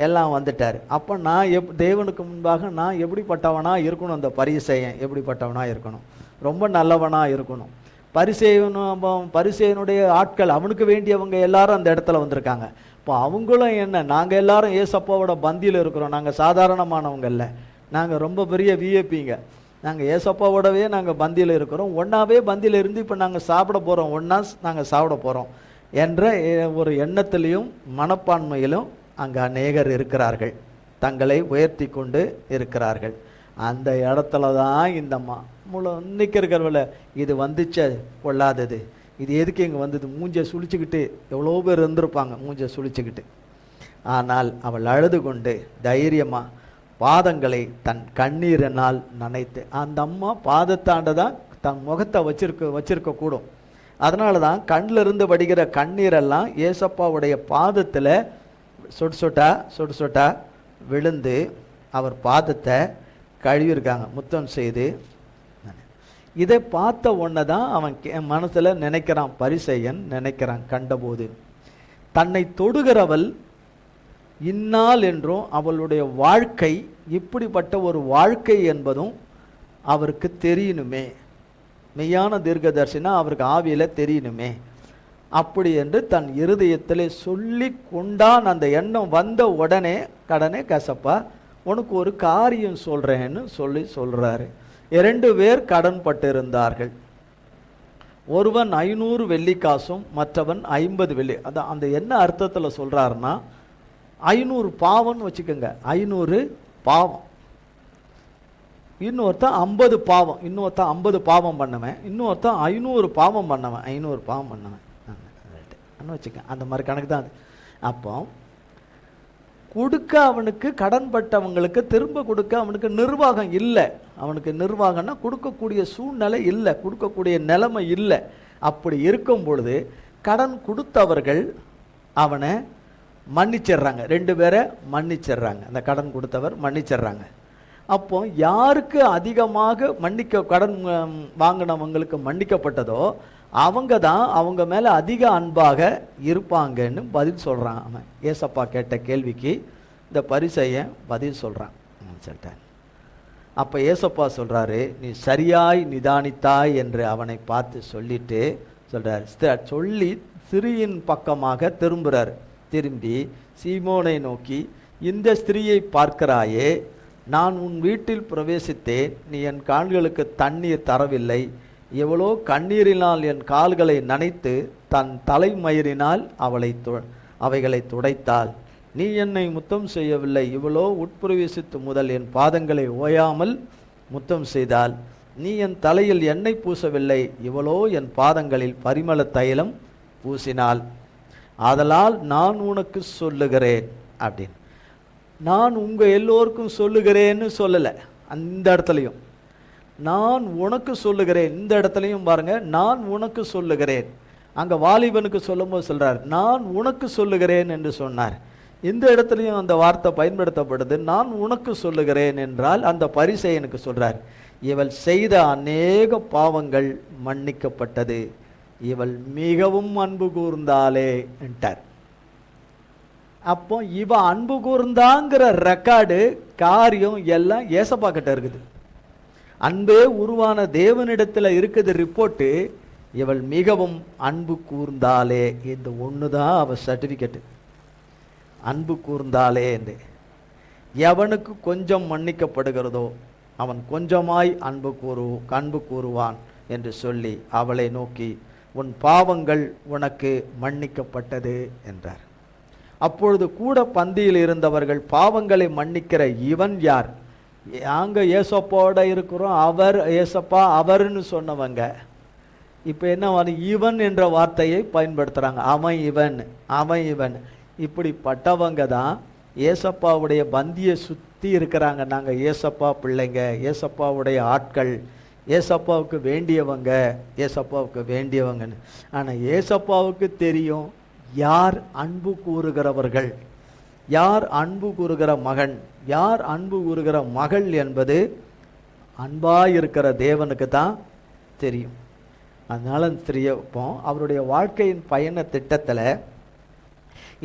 எல்லாம் வந்துட்டார். அப்போ நான் தேவனுக்கு முன்பாக நான் எப்படிப்பட்டவனாக இருக்கணும்? அந்த பரிசேயன் எப்படிப்பட்டவனாக இருக்கணும்? ரொம்ப நல்லவனாக இருக்கணும். பரிசேயனுடைய ஆட்கள், அவனுக்கு வேண்டியவங்க எல்லாரும் அந்த இடத்துல வந்திருக்காங்க. இப்போ அவங்களும் என்ன, நாங்கள் எல்லாரும் ஏசப்பாவோட பந்தியில் இருக்கிறோம், நாங்கள் சாதாரணமானவங்க இல்லை, நாங்கள் ரொம்ப பெரிய விஐபிங்க, நாங்கள் ஏசப்பாவோடவே நாங்கள் பந்தியில் இருக்கிறோம், ஒன்றாவே பந்தியில் இருந்து இப்போ நாங்கள் சாப்பிட போகிறோம், ஒன்றா நாங்கள் சாப்பிட போகிறோம் என்ற ஒரு எண்ணத்திலையும் மனப்பான்மையிலும் அங்கே அநேகர் இருக்கிறார்கள், தங்களை உயர்த்தி கொண்டு இருக்கிறார்கள். அந்த இடத்துல தான் இந்த இன்னைக்கு இருக்கிறவள இது வந்துச்ச கொள்ளாதது, இது எதுக்கு இங்கே வந்தது, மூஞ்சை சுழிச்சுக்கிட்டு எவ்வளோ பேர் இருந்திருப்பாங்க மூஞ்சை சுழிச்சுக்கிட்டு. ஆனால் அவள் அழுது கொண்டு தைரியமாக பாதங்களை தன் கண்ணீரினால் நனைத்து, அந்த அம்மா பாதத்தாண்ட தான் தன் முகத்தை வச்சிருக்க கூடும். அதனால தான் கண்ணில் இருந்து வடிகிற கண்ணீரெல்லாம் ஏசப்பாவுடைய பாதத்தில் சொட்டு சொட்டா விழுந்து அவர் பாதத்தை கழுவிருக்காங்க, முத்தம் செய்து. இதை பார்த்த உடனே தான் அவன் மனசில் நினைக்கிறான், பரிசேயன் நினைக்கிறான், கண்டபோது தன்னை தொடுகிறவள் இன்னாள் என்றும் அவளுடைய வாழ்க்கை இப்படிப்பட்ட ஒரு வாழ்க்கை என்பதும் அவருக்கு தெரியணுமே, மெய்யான தீர்க்கதரிசினா அவருக்கு ஆவியில் தெரியணுமே, அப்படி என்று தன் இருதயத்தில் சொல்லி கொண்டான். அந்த எண்ணம் வந்த உடனே கடனே கசப்பா உனக்கு ஒரு காரியம் சொல்கிறேன்னு சொல்கிறாரு. 2 பேர் கடன் பட்டு இருந்தார்கள். ஒருவன் 500 வெள்ளிக்காசும் மற்றவன் 50 வெள்ளி. அதான் அந்த என்ன அர்த்தத்தில் சொல்கிறாருன்னா, 500 பாவம்னு வச்சுக்கோங்க, 500 பாவம், இன்னொருத்தன் 50 பாவம், இன்னொருத்தன் 50 பாவம் பண்ணவன், இன்னொருத்தன் 500 பாவம் பண்ணவன், 500 பாவம் பண்ணவன் வச்சுக்க, அந்த மாதிரி கணக்கு தான் அது. அப்போ கொடுக்க அவனுக்கு கடன் பட்டவங்களுக்கு திரும்ப கொடுக்க அவனுக்கு நிர்வாகம் இல்லை. அவனுக்கு நிர்வாகம்னா கொடுக்கக்கூடிய சூழ்நிலை இல்லை, கொடுக்கக்கூடிய நிலைமை இல்லை. அப்படி இருக்கும் பொழுது கடன் கொடுத்தவர்கள் அவனை மன்னிச்சிடுறாங்க, 2 பேரை மன்னிச்சிடுறாங்க, அந்த கடன் கொடுத்தவர் மன்னிச்சிடுறாங்க. அப்போ யாருக்கு அதிகமாக கடன் வாங்கினவங்களுக்கு மன்னிக்கப்பட்டதோ அவங்க தான் அவங்க மேலே அதிக அன்பாக இருப்பாங்கன்னு பதில் சொல்கிறான். அவன் ஏசப்பா கேட்ட கேள்விக்கு இந்த பரிசேயன் பதில் சொல்கிறான் சொல்லிட்டேன். அப்போ ஏசப்பா சொல்கிறாரு, நீ சரியாய் நிதானித்தாய் என்று அவனை பார்த்து சொல்லிட்டு சொல்கிறார். சொல்லி ஸ்திரீயின் பக்கமாக திரும்புகிறார். திரும்பி சீமோனை நோக்கி, இந்த ஸ்திரீயை பார்க்கிறாயே, நான் உன் வீட்டில் பிரவேசித்தேன், நீ என் கால்களுக்கு தண்ணீர் தரவில்லை, எவ்வளோ கண்ணீரினால் என் கால்களை நனைத்து தன் தலைமயிரினால் அவைகளை துடைத்தாள், நீ என்னை முத்தம் செய்யவில்லை, இவ்வளோ உட்பிரவேசித்து முதல் என் பாதங்களை ஓயாமல் முத்தம் செய்தால், நீ என் தலையில் எண்ணெய் பூசவில்லை, இவ்வளோ என் பாதங்களில் பரிமள தைலம் பூசினாள், ஆதலால் நான் உனக்கு சொல்லுகிறேன் அப்படின்னு. நான் உங்கள் எல்லோருக்கும் சொல்லுகிறேன்னு சொல்லலை, அந்த இடத்துலையும் நான் உனக்கு சொல்லுகிறேன், இந்த இடத்துலையும் பாருங்க, நான் உனக்கு சொல்லுகிறேன். அங்கே வாலிபனுக்கு சொல்லும் போது சொல்றார், நான் உனக்கு சொல்லுகிறேன் என்று சொன்னார். இந்த இடத்துலையும் அந்த வார்த்தை பயன்படுத்தப்படுது, நான் உனக்கு சொல்லுகிறேன் என்றால் அந்த பரிசேயனுக்கு சொல்றார், இவள் செய்த அநேக பாவங்கள் மன்னிக்கப்பட்டது, இவள் மிகவும் அன்பு கூர்ந்தாளே என்றார். அப்போ இவ அன்பு கூர்ந்தாங்கிற ரெக்கார்டு காரியம் எல்லாம் ஏசப்பா கிட்ட இருக்குது. அன்பே உருவான தேவனிடத்தில் இருக்குது ரிப்போர்ட்டு, இவள் மிகவும் அன்பு கூர்ந்தாளே, இந்த ஒன்று தான் அவள் சர்டிஃபிகேட்டு, அன்பு கூர்ந்தாளே என்று. எவனுக்கு கொஞ்சம் மன்னிக்கப்படுகிறதோ அவன் கொஞ்சமாய் அன்பு கூறுவான் என்று சொல்லி அவளை நோக்கி, உன் பாவங்கள் உனக்கு மன்னிக்கப்பட்டது என்றார். அப்பொழுது கூட பந்தியில் இருந்தவர்கள், பாவங்களை மன்னிக்கிற இவன் யார்? அங்கே ஏசப்பாவோட இருக்கிறோம், அவர் ஏசப்பா அவர்னு சொன்னவங்க இப்போ என்ன இவன் என்ற வார்த்தையை பயன்படுத்துகிறாங்க. அவன் இவன் இப்படிப்பட்டவங்க தான் ஏசப்பாவுடைய பந்தியை சுற்றி இருக்கிறாங்க. நாங்கள் ஏசப்பா பிள்ளைங்க, ஏசப்பாவுடைய ஆட்கள், ஏசப்பாவுக்கு வேண்டியவங்கன்னு. ஆனால் ஏசப்பாவுக்கு தெரியும் யார் அன்பு கூறுகிறவர்கள், யார் அன்பு கூறுகிற மகன், யார் அன்பு கூறுகிற மகள் என்பது அன்பாயிருக்கிற தேவனுக்கு தான் தெரியும். அதனால தெரியப்போம் அவருடைய வாழ்க்கையின் பயண திட்டத்தில்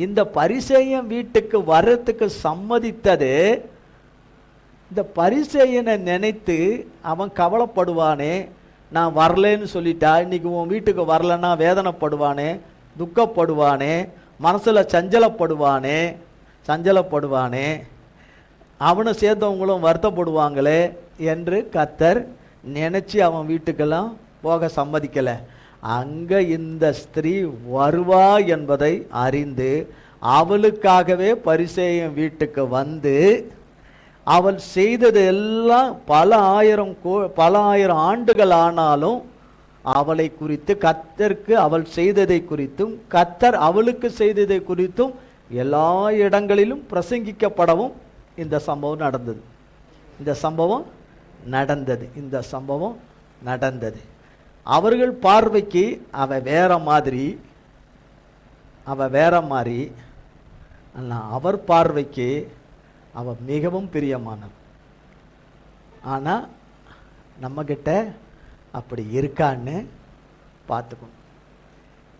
இந்த பரிசேயன் வீட்டுக்கு வர்றதுக்கு சம்மதித்தது, இந்த பரிசேயனை நினைத்து அவன் கவலைப்படுவானே, நான் வரலேன்னு சொல்லிட்டா இன்னைக்கு உன் வீட்டுக்கு வரலன்னா வேதனைப்படுவானே, துக்கப்படுவானே, மனசில் சஞ்சலப்படுவானே, அவனை சேர்ந்தவங்களும் வருத்தப்படுவாங்களே என்று கர்த்தர் நினச்சி அவன் வீட்டுக்கெல்லாம் போக சம்மதிக்கலை. அங்கே இந்த ஸ்திரீ வருவா என்பதை அறிந்து அவளுக்காகவே பரிசேயன் வீட்டுக்கு வந்து அவள் செய்தது எல்லாம் பல ஆயிரம் ஆண்டுகள் ஆனாலும் அவளை குறித்து கர்த்தருக்கு அவள் செய்ததை குறித்தும் கர்த்தர் அவளுக்கு செய்ததை குறித்தும் எல்லா இடங்களிலும் பிரசங்கிக்கப்படவும் இந்த சம்பவம் நடந்தது. அவர்கள் பார்வைக்கு அவ வேற மாதிரி ஆனால் அவர் பார்வைக்கு அவ மிகவும் பிரியமானவள். ஆனால் நம்மக்கிட்ட அப்படி இருக்கான்னு பார்த்துக்கணும்.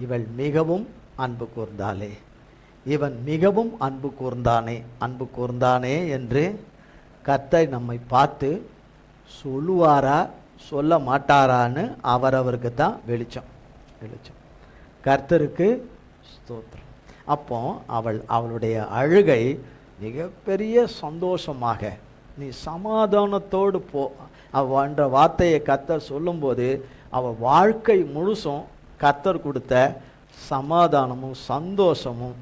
இவள் மிகவும் அன்பு கூர்ந்தாளே, இவன் மிகவும் அன்பு கூர்ந்தானே என்று கர்த்தர் நம்மை பார்த்து சொல்லுவாரா சொல்ல மாட்டாரான்னு அவரவருக்கு தான் வெளிச்சம். கர்த்தருக்கு ஸ்தோத்திரம். அப்போ அவளுடைய அழுகை மிகப்பெரிய சந்தோஷமாக, நீ சமாதானத்தோடு போ அவன்ற வார்த்தையை கர்த்தர் சொல்லும்போது அவள் வாழ்க்கை முழுசும் கர்த்தர் கொடுத்த சமாதானமும் சந்தோஷமும்,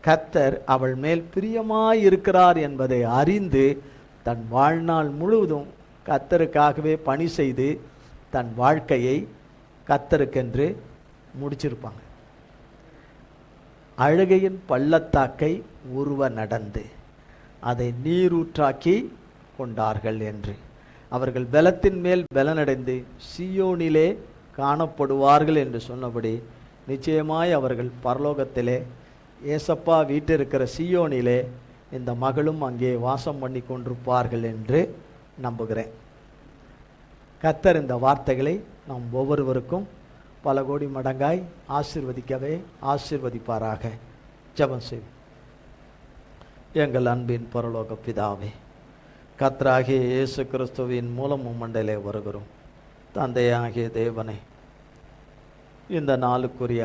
கர்த்தர் அவள் மேல் பிரியமாயிருக்கிறார் என்பதை அறிந்து தன் வாழ்நாள் முழுவதும் கர்த்தருக்காகவே பணி செய்து தன் வாழ்க்கையை கர்த்தருக்கென்று முடிச்சிருப்பாங்க. அழுகையின் பள்ளத்தாக்கை உருவ நடந்து அதை நீரூற்றாக்கி கொண்டார்கள் என்று அவர்கள் பலத்தின் மேல் பலனடைந்து சீயோனிலே காணப்படுவார்கள் என்று சொன்னபடி நிச்சயமாய் அவர்கள் பரலோகத்திலே ஏசப்பா வீட்டிருக்கிற சீயோனிலே இந்த மகளும் அங்கே வாசம் பண்ணி கொண்டிருப்பார்கள் என்று நம்புகிறேன். கர்த்தர் இந்த வார்த்தைகளை நாம் ஒவ்வொருவருக்கும் பல கோடி மடங்காய் ஆசீர்வதிப்பாராக. ஜெபம் செய்வோம். எங்கள் அன்பின் பரலோக பிதாவே, கர்த்தராகிய இயேசு கிறிஸ்துவின் மூலம் உம்மண்டலே வருகிறோம். தந்தையாகிய தேவனை, இந்த நாளுக்குரிய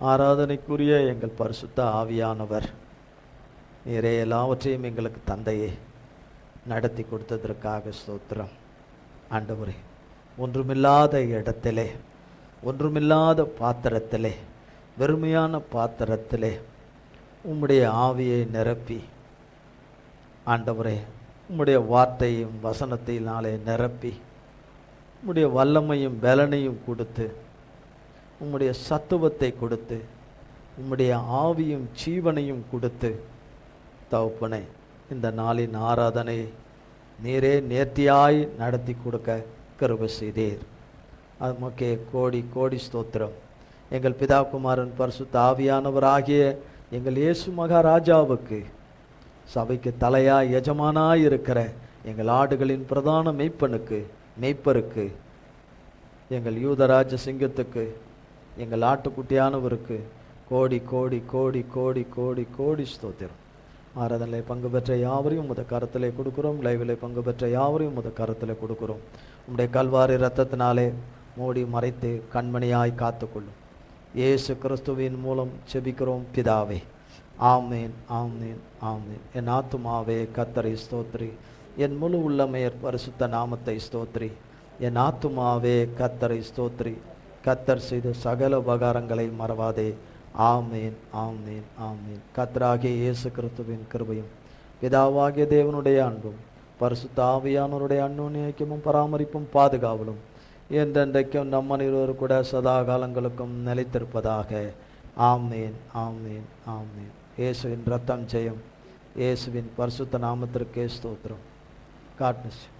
ஆராதனைக்குரிய எங்கள் பரிசுத்த ஆவியானவர் நீரே எல்லாவற்றையும் எங்களுக்கு தந்தையே நடத்தி கொடுத்ததற்காக ஸ்தோத்திரம். ஆண்டவரே, ஒன்றுமில்லாத இடத்திலே, ஒன்றுமில்லாத பாத்திரத்திலே, வெறுமையான பாத்திரத்திலே உம்முடைய ஆவியை நிரப்பி, ஆண்டவரே உம்முடைய வார்த்தையும் வசனத்தினாலே நிரப்பி, உம்முடைய வல்லமையும் பலனையும் கொடுத்து, உம்முடைய சத்துவத்தை கொடுத்து, உம்முடைய ஆவியும் ஜீவனையும் கொடுத்து, தகப்பனே இந்த நாளின் ஆராதனை நீரே நேர்த்தியாய் நடத்தி கொடுக்க கிருபை செய்தீர். அது முக்கிய கோடி கோடி ஸ்தோத்திரம். எங்கள் பிதா குமாரன் பரிசுத்த ஆவியானவராகிய எங்கள் இயேசு மகாராஜாவுக்கு, சபைக்கு தலையாய் எஜமானாய் இருக்கிற எங்கள் ஆடுகளின் பிரதான மெய்ப்பருக்கு, எங்கள் யூதராஜ சிங்கத்துக்கு, எங்கள் ஆட்டுக்குட்டியானவருக்கு கோடி கோடி கோடி கோடி கோடி கோடி ஸ்தோத்திரம். ஆராதனை பங்கு பெற்ற யாவரையும் உமது கரத்திலே கொடுக்கிறோம். லைவிலே பங்கு பெற்ற யாவரையும் உமது கரத்திலே கொடுக்கிறோம். உம்முடைய கல்வாரி இரத்தத்தினாலே மூடி மறைத்து கண்மணியாய் காத்துக்கொள்ளும். இயேசு கிறிஸ்துவின் மூலம் செபிக்கிறோம் பிதாவே. ஆமேன், ஆமேன், ஆமேன். என் ஆத்துமாவே கர்த்தரை ஸ்தோத்ரி, என் முழு உள்ளமையர் பரிசுத்த நாமத்தை ஸ்தோத்ரி. என் ஆத்துமாவே கர்த்தரை ஸ்தோத்ரி, கர்த்தர் செய்த சகல உபகாரங்களை மறவாதே. ஆமேன், ஆமேன், ஆமேன். கர்த்தராகிய இயேசு கிறிஸ்துவின் கிருபையும் பிதாவாகிய தேவனுடைய அன்பும் பரிசுத்த ஆவியானவருடைய அந்யோன்யமும் பராமரிப்பும் பாதுகாவலும் என்றென்றைக்கும் நம்ம இருவரும் கூட சதா காலங்களுக்கும் நிலைத்திருப்பதாக. ஆமேன், ஆமேன், ஆமேன். இயேசுவின் ரத்தம் ஜெயம். இயேசுவின் பரிசுத்த நாமத்திற்கே ஸ்தோத்திரம். God bless you.